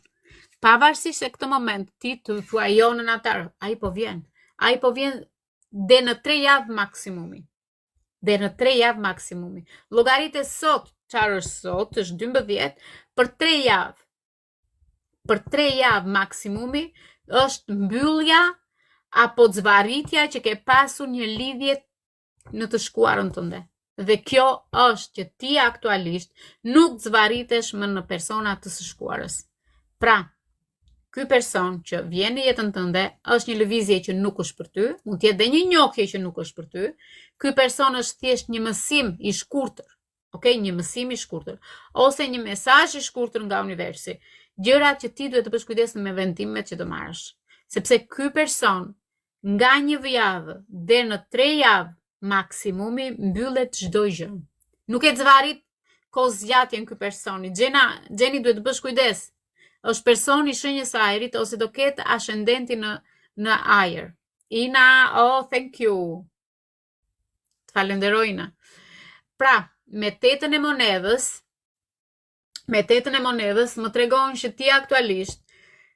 Pavarësisht se këtë moment ti të thua jo në natar, ai po vjen. Ai po vjen dhe në 3 javë maksimumi. Llogaritë sot, çfarë është sot, është 12, për 3 javë. Për 3 javë maksimumi është mbyllja apo zvarritja që ke pasur një lidhje në të shkuarën tënde. Dhe kjo është që ti aktualisht nuk zvarritesh më në persona të së shkuarës. Pra, ky person që vjen në jetën tënde është një lëvizje që nuk është për ty, mund të jetë edhe një njohje që nuk është për ty. Ky person është thjesht një mësim i shkurtër, okay? Një mësim i shkurtër ose një mesazh i shkurtër nga universi. Gjërat që ti duhet të bësh kujdes me vendimet që do marrësh. Sepse ky person nga një javë deri në 3 javë maksimumi mbyllet çdo gjë. Nuk e zvarrit kozgjatjen ky personi. Gjeni duhet të bësh kujdes. Është personi shenjës së ajrit ose do ketë ascendenti në ajër. Ina, oh, thank you. Të falenderojna. Pra, me tetën e monedhës më tregon që ti aktualisht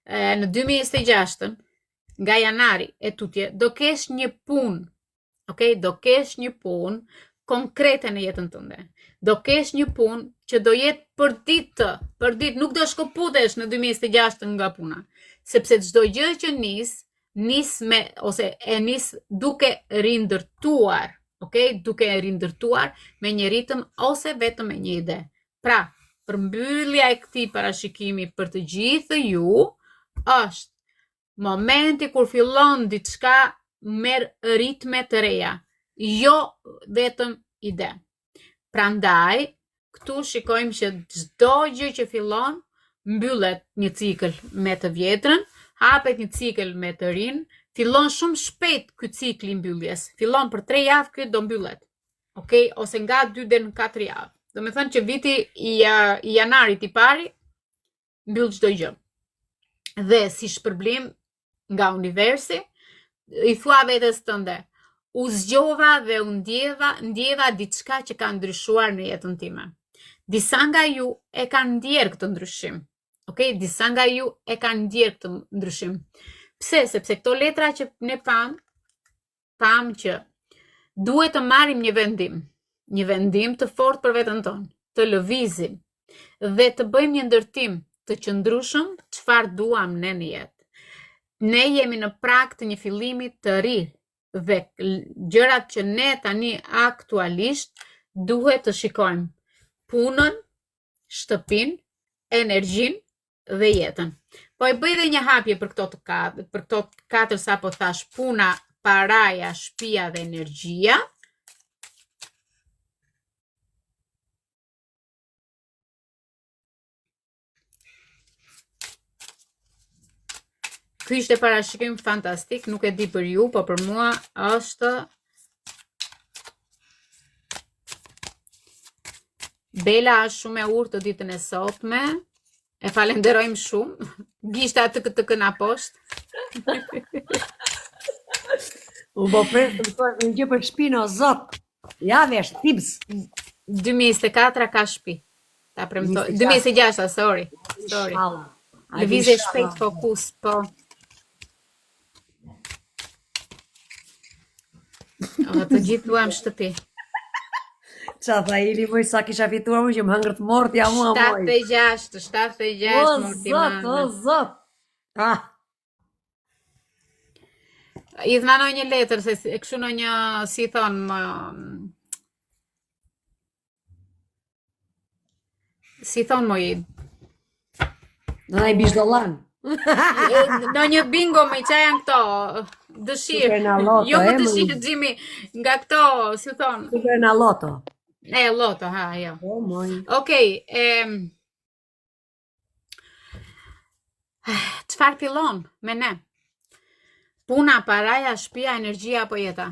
në 2026 nga janari e tutje do kesh një punë, okay? Do kesh një punë konkrete në jetën tënde. Do kesh një punë që do jetë për ditë, nuk do shkëputesh në 2026 nga puna, sepse çdo gjë që nis duke rindërtuar, okay? Duke rindërtuar me një ritëm ose vetëm me një ide. Pra, përmbyllja e këtij parashikimi për të gjithë ju është momenti kur fillon diçka merr ritme të reja, jo vetëm ide. Prandaj, këtu shikojmë që çdo gjë që fillon mbyllet një cikël me të vjetrën, hapet një cikël me të rinë, fillon shumë shpejt ky cikli i mbylljes. Fillon për 3 javë, ky do mbyllet. Okay? Ose nga 2 deri në 4 javë. Do me thënë që viti i janarit i pari mbyll çdo gjë. Dhe si shpërblim nga universi, i thua vetes tënde, u zgjova dhe u ndjeva diçka që ka ndryshuar në jetën time. Disa nga ju e kanë ndjerë këtë ndryshim. Okay? Disa nga ju e kanë ndjerë këtë ndryshim. Pse? Sepse këto letra që ne pam që duhet të marrim një vendim të fortë për veten tonë, të lëvizim dhe të bëjmë një ndërtim të qëndrueshëm çfarë duam ne në jetë. Ne jemi në prag të një fillimi të ri dhe gjërat që ne tani aktualisht duhet të shikojmë: punën, shtëpinë, energjinë, dhe jetën. Po e bëj dhe një hapje për këto katër sa po thash, puna, paraja, shtëpia dhe energjia. Ky ishte parashikim fantastik, nuk e di për ju, po për mua është Bela është shumë e urtë të ditën e sotme. E falenderojmë shumë. Gishta të këna poshtë. U bo pres të më thoi një gjë për shtëpinë o zot. Ja vesh, tips. 2024 ka shtëpi. Ta premtoj. 2026, sorry. Lëvizje shpejt, fokus, po. Të gjithë duam shtëpi. Qa tha Ili, moj, sa kisha fituar mu që më hëngër të mortja mua, moj. 76 morti mangë. O zot. I dhmanoj një letër, se e këshu në një, si thonë, si thonë moj. Në i bishdolan. Në një bingo me qa janë këto, dëshirë. Super në loto, jo më dëshirë, Gjimi, nga këto, si thonë. Super në loto. Loto, ha, jo. O, moj. Okej, çfarë fillon me ne? Puna, paraja, shtëpia, energjia apo jeta?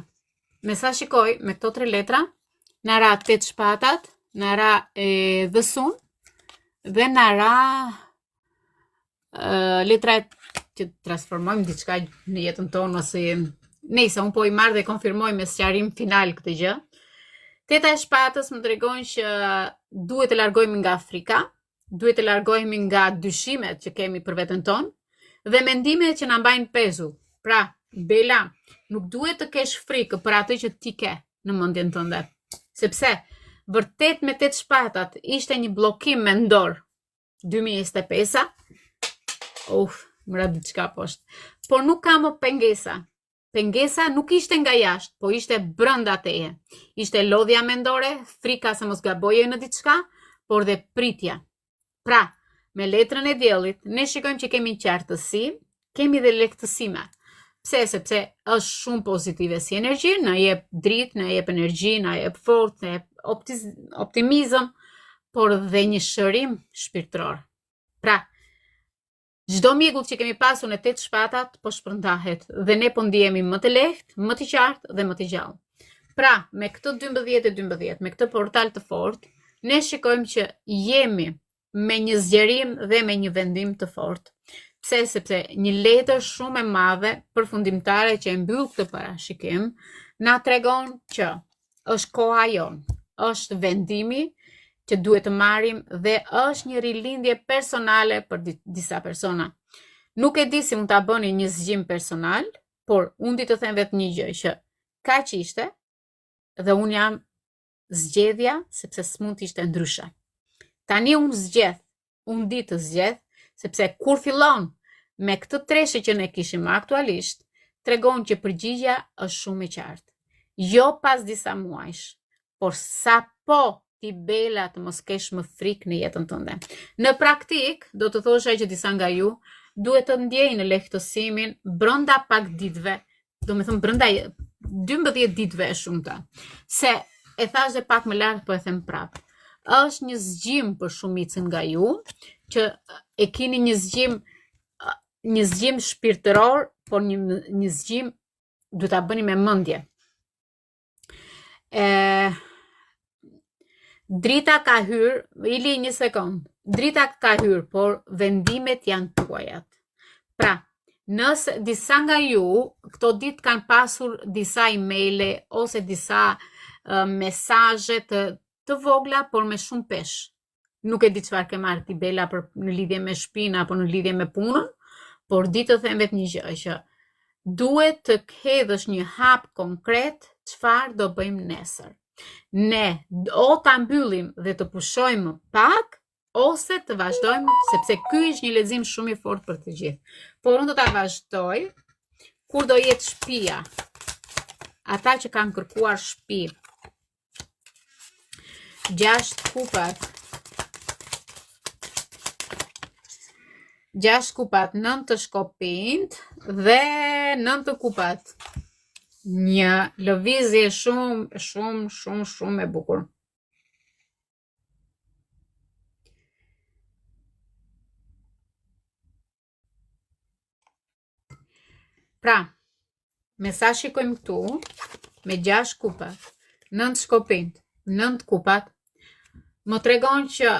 Me sa shikoj, me këto 3 letra, na ra 8 shpatat, na ra dhësun, dhe na ra letra që transformojmë diçka në jetën tonë, ose nejse, unë po i marrë dhe konfirmoj me sqarim final këtë gjë. 8 e shpatës më tregon që duhet të largohemi nga frika, duhet të largohemi nga dyshimet që kemi për veten tonë, dhe mendimet që na mbajnë pezull. Pra, Bela, nuk duhet të kesh frikë për atë që ti ke në mendjen tënde. Sepse vërtet me 8 shpatat ishte një bllokim mendor 2025-a. Më ra diçka poshtë. Por nuk ka më pengesa. Pengesa nuk ishte nga jashtë, po ishte brenda teje. Ishte lodhja mendore, frika se mos gaboje në diçka, por dhe pritja. Pra, me letrën e diellit, ne shikojmë që kemi qartësi, kemi dhe lehtësime. Pse? Sepse është shumë pozitive si energji, na jep dritë, na jep energji, na jep forcë, na jep optimizëm, por dhe një shërim shpirtëror. Pra, çdo mjegull që kemi pasur në 8 shpatat po shpërndahet dhe ne po ndihemi më të lehtë, më të qartë dhe më të gjallë. Pra, me këtë 12, me këtë portal të fortë, ne shikojmë që jemi me një zgjerim dhe me një vendim të fortë. Pse? Sepse një letër shumë e madhe përfundimtare që e mbyll këtë parashikim na tregon që është koha jonë, është vendimi që duhet të marrim dhe është një rilindje personale për disa persona. Nuk e di si mund ta bëni një zgjim personal, por unë di të them vetëm një gjë, që kaq ishte dhe unë jam zgjedhja sepse s'mund të ishte ndryshe. Tani unë zgjedh, unë di të zgjedh, sepse kur fillon me këtë treshë që ne kishim aktualisht, tregon që përgjigja është shumë e qartë. Jo pas disa muajsh, por sa po ti Bela të mos kesh më frikë në jetën tënde. Në praktik, do të thosha që disa nga ju duhet të ndjejnë në lehtësimin brenda pak ditëve, do me thëmë brenda 12 ditëve e shumëta. Se e thash dhe pak më lart, po e them prapë. Është një zgjim për shumicën nga ju, që e keni një zgjim shpirtëror, por një zgjim duhet ta bëni me mendje. Drita ka hyrë, Ili një sekond. Drita ka hyrë, por vendimet janë tuajat. Pra, nëse disa nga ju këto ditë kanë pasur disa emaile ose disa mesazhe të vogla, por me shumë pesh. Nuk e di çfarë ke marrë ti Bela në lidhje me shtëpinë apo në lidhje me punën, por di të them vetë një gjë, që duhet të hedhësh një hap konkret çfarë do bëjmë nesër. Ne o ta mbyllim dhe të pushojmë pak, ose të vazhdojmë, sepse ky është një lexim shumë i fortë për të gjithë. Por unë do ta vazhdoj kur do jetë shtëpia. Ata që kanë kërkuar shtëpi. 6 kupat. 6 kupat, 9 të shkopinjt dhe 9 të kupat. Një lëvizje shumë e bukur. Pra, me sa shikojmë këtu, me 6 kupat, 9 shkopinjt, 9 kupat, më tregon që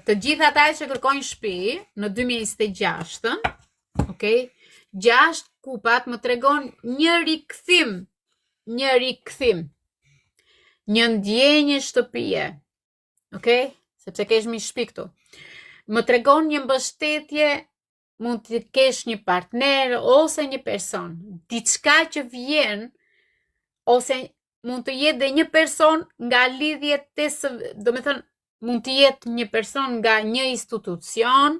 të gjithë ata që kërkojnë shtëpi në 2026, okay? 6 kupat më tregon një rikthim, një ndjenjë shtëpie, okay? Sepse kesh mi shtëpi këtu. Më tregon një mbështetje, mund të kesh një partner ose një person, diçka që vjen, ose mund të jetë dhe një person nga lidhjet do me thënë, mund të jetë një person nga një institucion,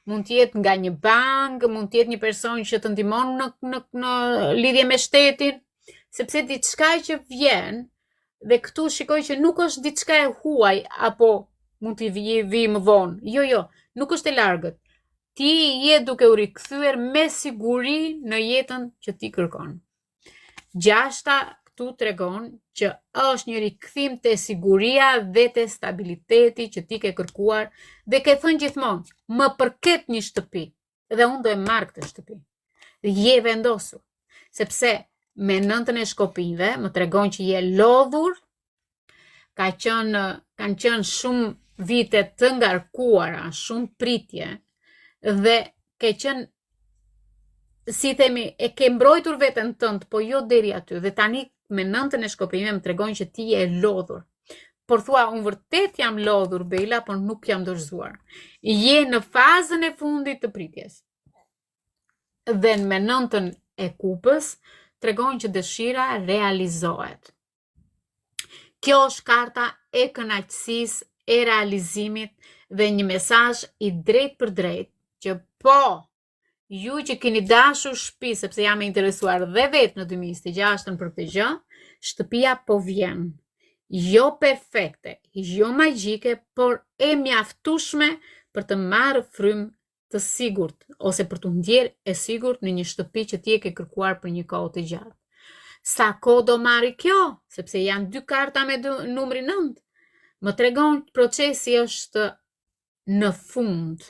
mund të jetë nga një bankë, mund të jetë një person që të ndihmon në lidhje me shtetin, sepse diçka që vjen, dhe këtu shikoj që nuk është diçka e huaj, apo mund të vi më vonë. Jo, nuk është e largët. Ti je duke u rikthyer me siguri në jetën që ti kërkon. 6 këtu tregon që është një rikthim te siguria dhe te stabiliteti që ti ke kërkuar dhe ke thënë gjithmonë, më përket një shtëpi dhe unë do e marr këtë shtëpi. Je vendosur, sepse me 9 e shkopinjve më tregon që je lodhur, kanë qenë shumë vite të ngarkuara, shumë pritje dhe ke qenë, si themi, e ke mbrojtur veten tënd, po jo deri aty. Dhe tani me 9 e shkopinjve më tregon që ti je lodhur. Por thua, unë vërtet jam lodhur, Bela, por nuk jam dorëzuar. Je në fazën e fundit të pritjes. Dhe me 9 e kupës tregon që dëshira realizohet. Kjo është karta e kënaqësisë, e realizimit dhe një mesazh i drejt për drejt që po ju që keni dashur shtëpi, sepse jam e interesuar dhe vetë në 2026 për këtë gjë, shtëpia po vjen. Jo perfekte, jo magjike, por e mjaftueshme për të marrë frymë të sigurt, ose për të ndjerë e sigurt në një shtëpi që ti e ke kërkuar për një kohë të gjatë. Sa kohë do marri kjo? Sepse janë 2 karta me numrin 9. Më tregon që procesi është në fund.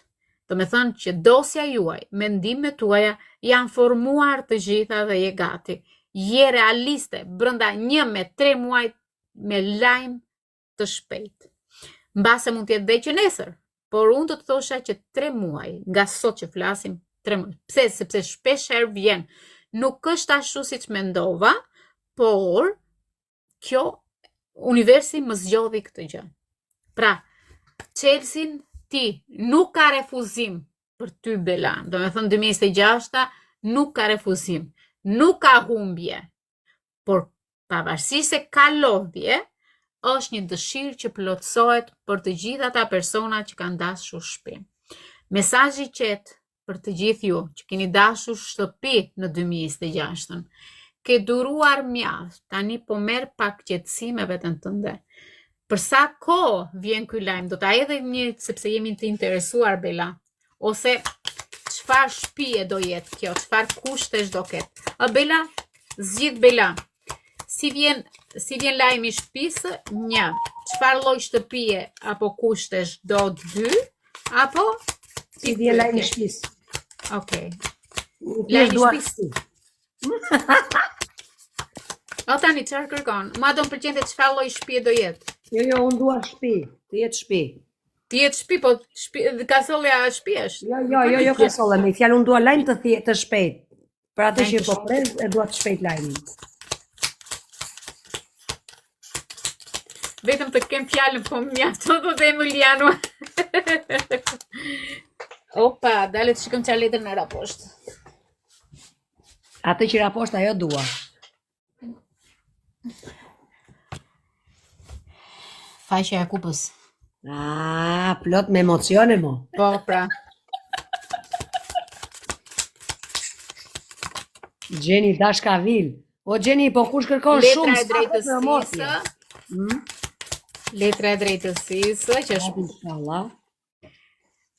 Do me thënë që dosja juaj, mendimet tuaja janë formuar të gjitha dhe je gati. Je realiste brenda 1 me 3 muaj me lajm të shpejt. Mbase mund të jetë dhe që nesër, por unë do të thosha që 3 muaj, nga sot që flasim, 3 muaj. Pse? Sepse shpesh herë vjen. Nuk është ashtu siç mendova, por kjo universi më zgjodhi këtë gjë. Pra, Chelsea ti nuk ka refuzim për ty, Bela. Do me thënë 2026 nuk ka refuzim, nuk ka humbje, por pavarësisht se ka lodhje, është një dëshirë që plotësohet për të gjitha ata persona që kanë dashur shtëpi. Mesazhi qetë për të gjithë ju që keni dashur shtëpi në 2026. Ke duruar mjaft, tani po merr pak qetësi me veten tënde. Për sa kohë vjen ky lajm, do ta hedhë një sepse jemi të interesuar, Bela. Ose çfarë shtëpie do jetë kjo, çfarë kushtesh do ketë. Bela, zgjidh Bela. Si vjen lajmi i shtëpisë? 1. Çfarë lloj shtëpie apo kushtesh do 2? Apo si vjen lajmi i shtëpisë? Okej. Lajmi i shtëpisë. O tani çfarë kërkon? Ma do më pëlqente çfarë lloj shtëpie do jetë. Jo, unë dua shtëpi, të jetë shtëpi. Të jetë shtëpi, po kasolla shtëpi është. Jo kasolla, me fjalë unë dua lajm të shpejt. Për atë që po pres, e dua të shpejt lajmin. Vetëm të kem fjalën, po mjafton të them Emiliano. Opa, dale të shikojmë çfarë letër në raposhtë. Atë që raposhtë ajo dua. Faqja e kupës. Plot me emocione mo. Po, pra. Gjeni Dashkavil. O Gjeni, po kush kërkon shumë letra e drejtësisë, që është inshallah.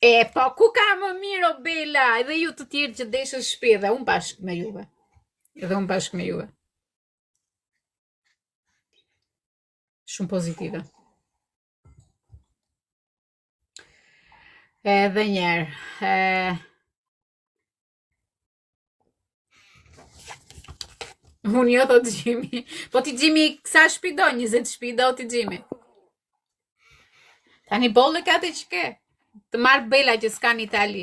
E, po, ku ka më mirë o Bela? Edhe ju të tjerë që deshën shtëpi dhe unë bashkë me juve. Edhe unë bashkë me juve. Shumë pozitive. Edhe njerë. Unë jo të Gjimi. Po ti Gjimi kësa shtëpi do? 20 shtëpi do ti Gjimi. Tani bolle ka të që ke. Të marrë Bela që s'ka në Itali.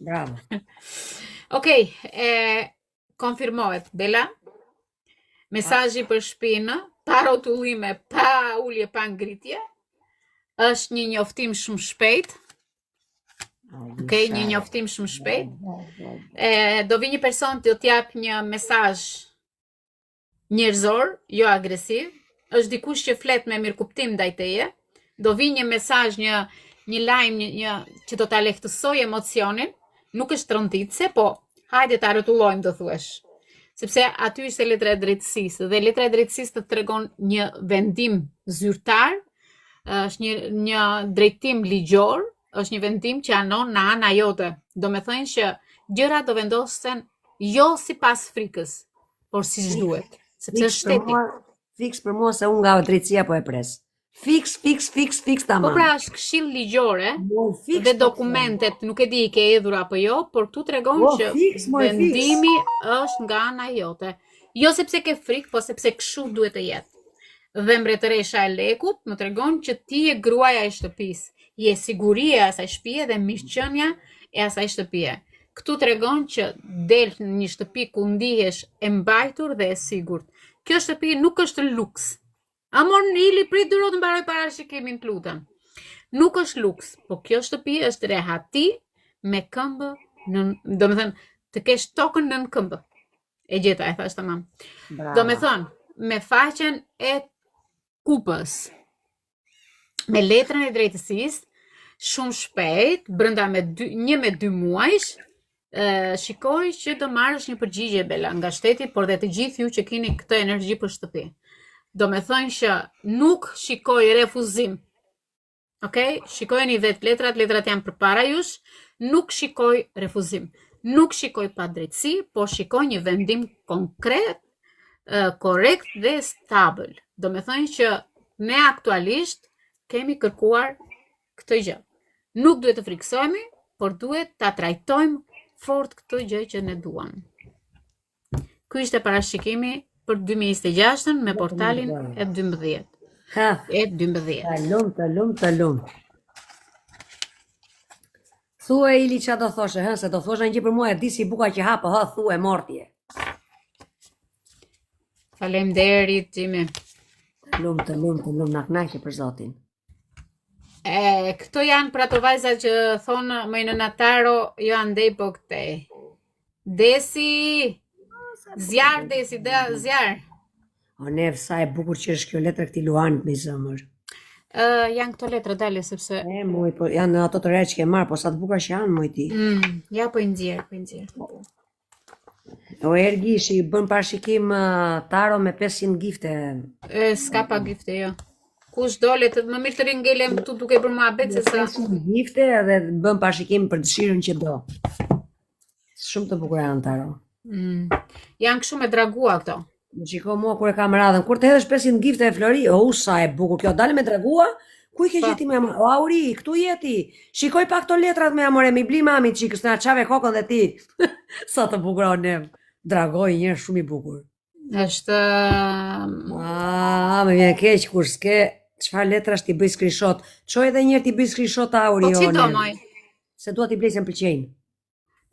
Bravo. Okej, konfirmohet Bela. Mesazhi për shtëpinë, pa rrotullime, pa ulje, pa ngritje. Është një njoftim shumë shpejt. Okej, një njoftim shumë shpejt. Do vi një person të t'jap një mesazh njerëzor, jo agresiv. Është dikush që flet me mirëkuptim ndaj teje. Do vi një mesazh, një lajm, që do ta lehtësoj emocionin, nuk është rënditse, po hajde ta rrotullojmë do thuash. Sepse aty është letra e drejtësisë dhe letra e drejtësisë të tregon një vendim zyrtar, është një drejtim ligjor, është një vendim që anon në ana jote. Do me thënë që gjërat do vendosen jo sipas frikës, por siç duhet, sepse është shteti. Fiks për mua se unë nga drejtësia po e pres. Fiks tamam. Po pra është këshill ligjore dhe dokumentet, nuk e di i ke hedhur apo jo, por tu tregon që vendimi është nga ana jote. Jo sepse ke frikë, po sepse kështu duhet të jetë. Dhe mbretëresha e lekut më tregon që ti je gruaja e shtëpisë, je siguria e asaj shtëpie dhe mirëqenia e asaj shtëpie. Këtu tregon që del në një shtëpi ku ndihesh e mbajtur dhe e sigurt. Kjo shtëpi nuk është luks. Amor Nili, prit durot në baroj parashikimin të lutem. Nuk është luks, po kjo shtëpi është rehati me këmbë, do me thënë, të kesh tokën nën këmbë. E gjeta, e thash tamam. Do me thënë, me faqen e kupës, me letrën e drejtësisë, shumë shpejt, brenda një me 2 muajsh, shikoj që do marrësh një përgjigje Bela nga shteti, por dhe të gjithë ju që keni këtë energji për shtëpi. Do me thënë që nuk shikoj refuzim. Okej? Shikojeni vetë letrat janë përpara jush, nuk shikoj refuzim. Nuk shikoj pa drejtësi, po shikoj një vendim konkret, korrekt dhe stabil. Do me thënë që ne aktualisht kemi kërkuar këtë gjë. Nuk duhet të friksohemi, por duhet ta trajtojmë fort këtë gjë që ne duam. Ky ishte parashikimi për 2026 me portalin e 12. E 12. Të lumë. Thue Ili që do thoshe, se do thoshe një për mua e di si buka që hapë, thue mortje. Faleminderit, Gjimi. Të lumë, në knaqe për zotin. Këto janë për ato vajza që thonë më në nataro, jo andej po këtej. Desi, zjarë Desi, zjarë. O neve, sa e bukur që është kjo letra këti Luanit me zëmër. Janë këto letra, dale, sepse... Po janë ato të re që ke marë, po sa të bukur që janë, moj ti. Ja, po i nxjerë. O Ergi, që i bën parashikim taro me 500 gifte. S'ka pa gifte, jo. Kush dole, më mirë të ringelem këtu duke për mua betë se sa... 500 gifte dhe bën parashikim për dëshirën që do. Shumë të bukur janë taro. Janë kështu me dragua këto. Më qiko mua kur e kam radhën, kur të hedhësh 500 gifte e Flori, sa e bukur kjo, dale me dragua, ku i ke gjeti me amore? O Auri, këtu jeti, shikoj pak to letrat me amore, mi bli mami qikës, në qave kokën dhe ti. Sa të bukur o nem, dragoj njërë shumë i bukur. Është... Me vjen keq kur s'ke, qfar letrash t'i bëj screenshot, qoj edhe njërë t'i bëj screenshot Auri o nem. Po që do moj? Se duat t'i blej se më pëlqejnë.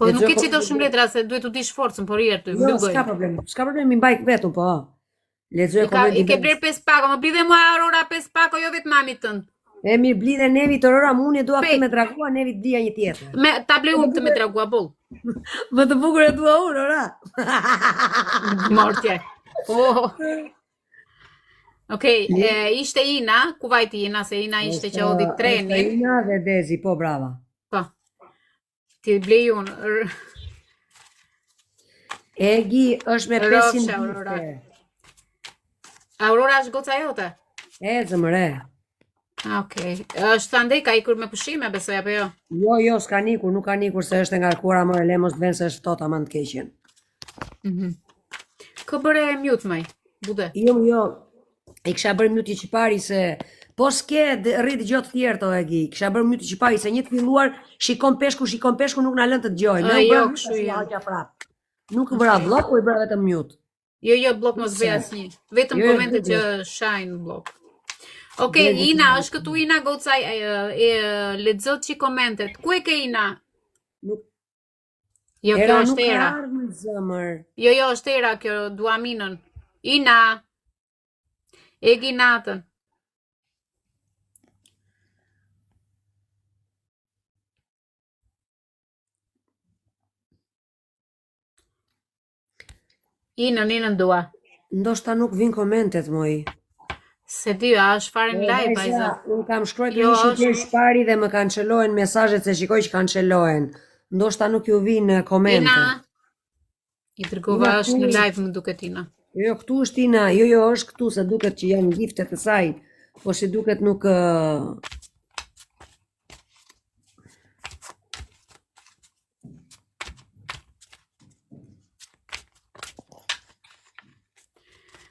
Po nuk e qito shumë letra, se duhet të di shforcën, por irë të Jo, s'ka problem, mi mbaj vetu, po. I ke bler 5 pako, më bli dhe mua Aurora 5 pako, jo vetë mami tënë. E mirë bli dhe nevi të rora, mu unë e dua këtë me dragua, nevi të dija një tjetër. Ta blej unë të me dragua, bol. Më të bukur e dua unë, ora. Mortje. Okej, ishte Ina, ku vajti Ina, se Ina ishte që odi trenin. Ishte Ina dhe Dezi, po brava. Po. Ti blej unë. Egi është me 500 gifte. Aurora është goca jote? E, zëmëre. Okej. Është andej ka ikur me pushime, besoj apo jo? Jo, s'ka nikur, nuk ka nikur se është e ngarkuara më le mos të vjen se është tota më të keqen. Kë bëre mute maj, bude. Jo, i kisha bërë mute që pari se po s'ke rrit gjë të tjerë to e gi. Kisha bërë mute që pari se një të filluar shikon peshku nuk na lën të dëgjoj. Jo, kështu jam. Nuk bëra vllog, po i bëra vetëm mute. Jo, blok mos bëj asnjë. Vetëm komente që shajnë blok. Okej, Ina, është këtu Ina Gocaj, lexo çi komentet. Ku e ke Ina? Jo, kjo është Era. Jo, është Era kjo, dua minën. Ina. Egi natën. Inën dua. Ndoshta nuk vin komentet moj. Se di, a është fare në live, vajza. Unë kam shkruar të ishin të shpari dhe më kancelohen mesazhet se shikoj që kancelohen. Ndoshta nuk ju vinë komente. Ina, i dërgova është në live më duket Ina. Jo, këtu është Ina, jo, është këtu se duket që janë giftet të saj, po si duket nuk...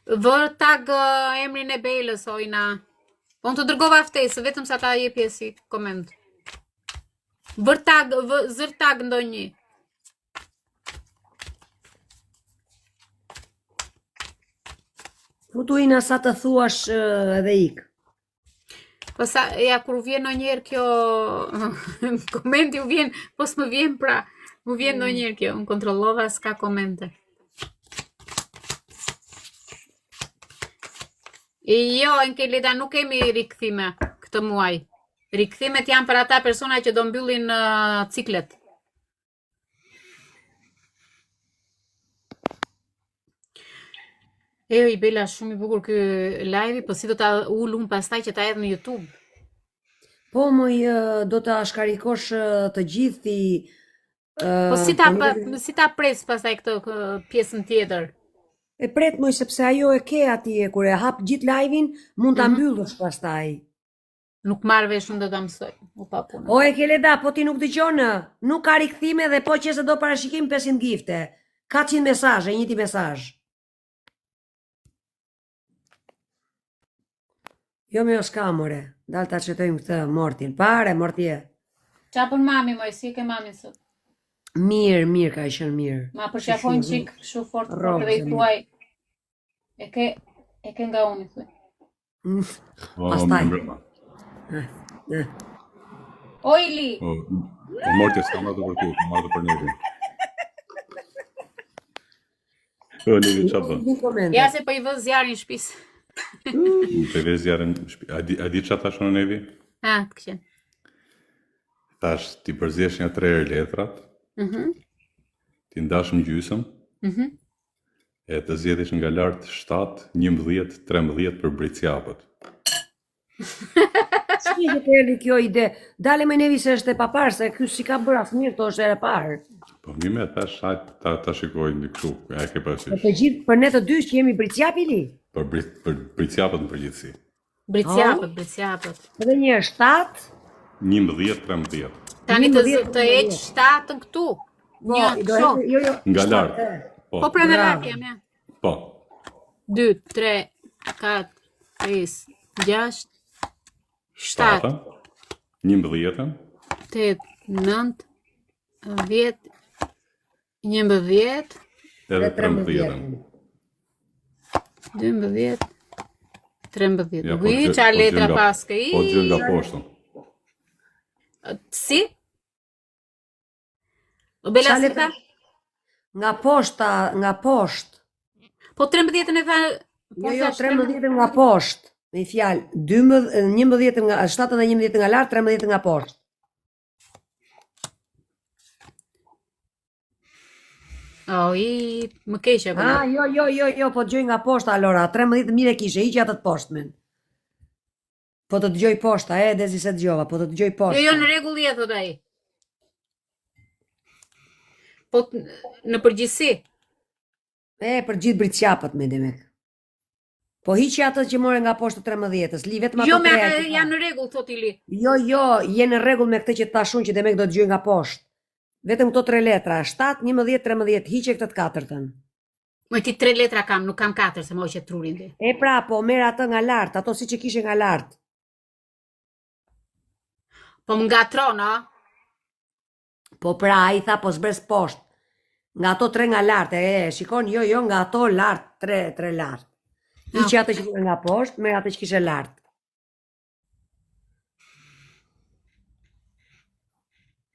Vër tag emrin e Belës, o Ina. Unë të dërgova ftesë, vetëm sa ta jepje si koment. Zër tag ndonjë. Futu Ina sa të thuash edhe ik. Po sa, ja, kur vjen ndonjëherë kjo komenti u vjen, po s'më vjen pra, mu vjen ndonjëherë kjo, unë kontrollova s'ka komente. Jo, Enkelida, nuk kemi rikthime këtë muaj. Rikthimet janë për ata persona që do mbyllin ciklet. I Bela, shumë i bukur ky live, po si do ta ulun pastaj që ta hedh në YouTube? Po moj do ta shkarikosh të gjithë Po si ta pres pastaj këtë pjesën tjetër? E pret moj sepse ajo e ke atje kur e hap gjithë live-in, mund ta mbyllësh pastaj. Nuk marr vesh, unë do ta mësoj. U pa punë. O Enkelida, po ti nuk dëgjon, nuk ka rikthime dhe po që se do parashikim 500 gifte. 400 mesazhe, njëti mesazh. Jo me s'ka more, dal ta çetojmë këtë Mortin. Pare, Mortje. Qa për mami, moj, si ke mami sot? Mirë, ka qenë mirë. Ma përshafojnë qik shu fort dhe i thuaj. E ke nga unë, i thuaj. Pastaj. O, Ili! Mortje, s'ka marrë të për ty, ka marrë të për Nevi. O, Nevi, qa bë? Ja se po i vë zjarin shpis. Të vë zjarin shpis. A di qa thash në Nevi? Ha, të këshen. Thash, ti përzihesh një 3 herë letrat, ti ndash më gjysëm, e të zgjedhësh nga lart 7, 11, 13 për bricjapët. Si që të erdi kjo ide, dale me Nevi se është e papar, se kjo si ka bërë asë mirë, to është e parë. Po mi me thash, ta shikoj në kështu, e ke parasysh. Për gjithë, për ne të dy që jemi bricjapili? Për bricjapët në përgjithësi. Bricjapët. Edhe një 7, 11, 13. Tani të eq 7 këtu. Një, kështu. Nga lart. Po pra në lart jam, ja. Po. 2, 3, 4, 5, 6, 7, 11, 8, 9, 10, 11, edhe 13. 12, 13. Gujë qa letra paske i... Po gjë nga poshtën. Si? O Bela si tha? Nga poshtë. Po 13 e tha... Jo, 13 nga poshtë. Me fjalë, 11 nga 7 dhe 11 nga lart, 13 nga poshtë. Më keqe po. Jo, po dëgjoj nga poshta Alora, 13 mire kishe, hiqja atë të poshtmen. Po të dëgjoj poshta, dezi se dëgjova, po të dëgjoj poshta. Jo, në rregull je thot ai. Po në përgjithësi. Për gjithë bricjapët me demek. Po hiqi atë që more nga poshtë të 13-ës, li vetëm ato Jo, me 3 atë që ka. janë në rregull, thot Ili. Jo, je në rregull me këtë që tashun që demek do të gjej nga poshtë. Vetëm këto 3 letra, 7, 11, 13, hiqe këtë të katërtën. Më ti 3 letra kam, nuk kam 4 se më hoqet trurin dhe. E pra, po merr atë nga lart, ato siç e kishe nga lart. Po më ngatron, a? Po pra, ai tha po zbres poshtë. Nga ato 3 nga lart, shikon, jo, nga ato lart, 3 lart. Hiqe atë që kishe nga poshtë, merr atë që kishe lart.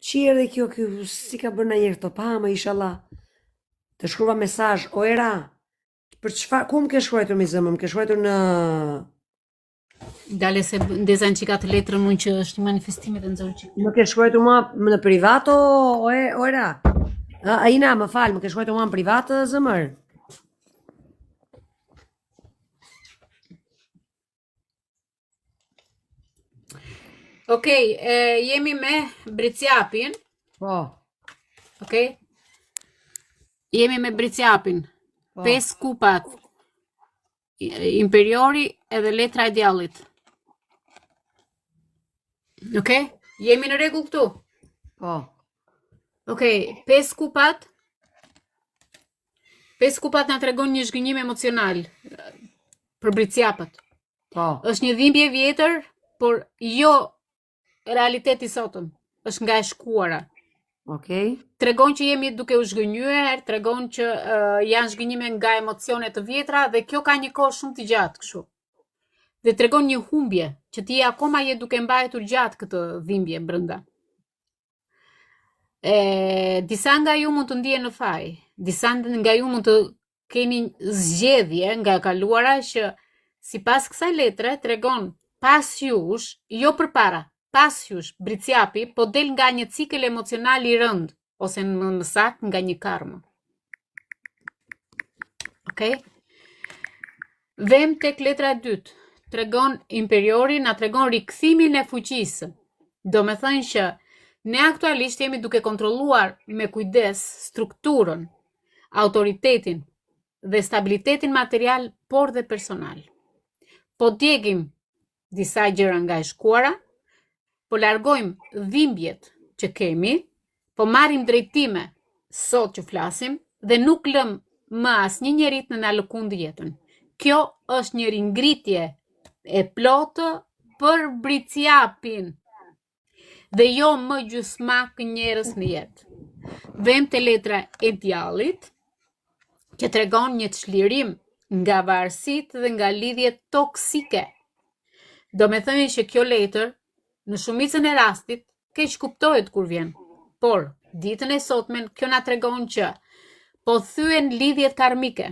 Që erdhi kjo, si ka bërë ndonjëherë këto, pa më inshallah. Të shkruva mesazh, o era. Për çfarë, ku më ke shkruar me zemër? Më ke shkruar në Dale se ndezan që ka të letrën mund që është një manifestimit e nëzorë që. Më ke shkruar mua në privat o era? Aina, më fal, më ke shkruar mua në privat zemër? Okej, jemi me Briciapin. Po. Okej. Jemi me Briciapin. 5 kupat. Imperiori edhe letra e djallit. Okej? Jemi në rregull këtu? Po. Okej, 5 kupat. 5 kupat na tregon një zhgënjim emocional për Briciapët. Po. Është një dhimbje vjetër, por jo realiteti sotëm. Është nga e shkuara. Okej. Tregon që jemi duke u zhgënjyer, tregon që janë zhgënjime nga emocione të vjetra dhe kjo ka një kohë shumë të gjatë kështu. Dhe tregon një humbje, që ti akoma je duke mbajtur gjatë këtë dhimbje brenda. Disa nga ju mund të ndihen në faj, disa nga ju mund të keni zgjedhje nga e kaluara që sipas kësaj letre tregon pas jush, jo përpara. Pas jush, Briciapi po del nga një cikël emocional i rënd, ose në saktë nga një karmë. Okej? Vem tek letra e dytë, tregon imperiori, na tregon rikthimin e fuqisë. Do me thënë që ne aktualisht jemi duke kontrolluar me kujdes strukturën, autoritetin dhe stabilitetin material, por dhe personal. Po djegim disa gjëra nga e shkuara, po largojmë dhimbjet që kemi, po marrim drejtime sot që flasim dhe nuk lëm më asnjë njerit në na lëkundë jetën. Kjo është një ringritje e plotë për Briciapin dhe jo më gjysmak njerëz në jetë. Vem te letra e djallit që tregon një çlirim nga varësitë dhe nga lidhjet toksike. Do me thënë që kjo letër në shumicën e rastit, keq kuptohet kur vjen. Por, ditën e sotmen, kjo na tregon që po thyen lidhjet karmike.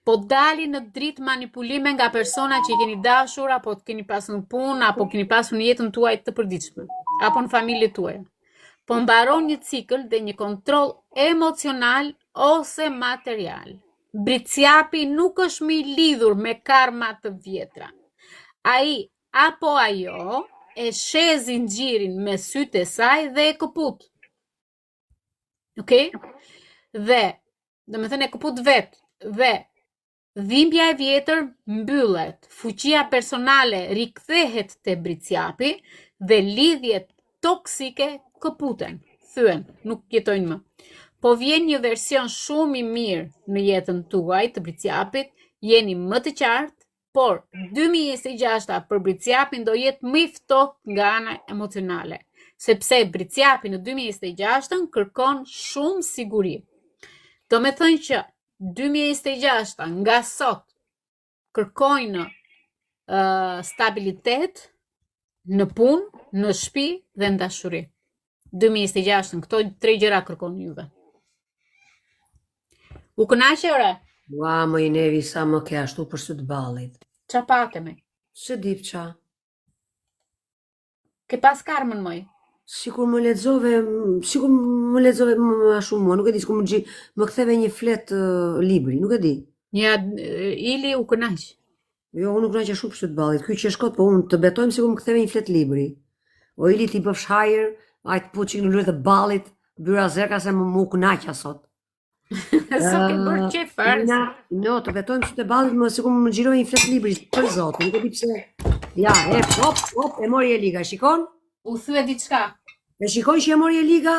Po dalin në dritë manipulime nga persona që i keni dashur, apo të keni pasur në punë, apo keni pasur në jetën tuaj të përditshme, apo në familjen tuaj. Po mbaron një cikël dhe një kontroll emocional ose material. Briciapi nuk është më i lidhur me karma të vjetra. Ai apo ajo e sheh zinxhirin me sytë e saj dhe e këput. Okej? Dhe, do me thënë e këput vetë, dhe dhimbja e vjetër mbyllet, fuqia personale rikthehet te Briciapi dhe lidhjet toksike këputen, thyen, nuk jetojnë më. Po vjen një version shumë i mirë në jetën tuaj të Briciapit, jeni më të qartë, por 2026 për Briciapin do jetë më i ftohtë nga ana emocionale, sepse Briciapi në 2026 kërkon shumë siguri. Do me thënë që 2026 nga sot kërkojnë stabilitet në punë, në shtëpi dhe në dashuri. 2026 këto 3 gjëra kërkon juve. U kënaqe ore? Ua, më i nevi sa më ke ashtu për së të ballit. Qa patemi? Se di qa. Ke pas karmën moj? Sikur më lexove më shumë mua, nuk e di, sikur më ktheve një flet libri, nuk e di. Ja, Ili u kënaq. Jo, unë nuk kënaqa shumë për së të ballit. Ky që shkot, po unë të betojmë sikur më ktheve një flet libri. O Ili ti bëfsh hajër, ajtë puçik në lurë të ballit, byra zerka se më kënaqa sot. Sa ke bërë qef fare. No, të vetojmë që të ballit më sikur më xhiroi një flet libri për zotin, nuk e di pse. Ja, hop, e mori e liga, shikon? U thye diçka. E shikon që e mori e liga?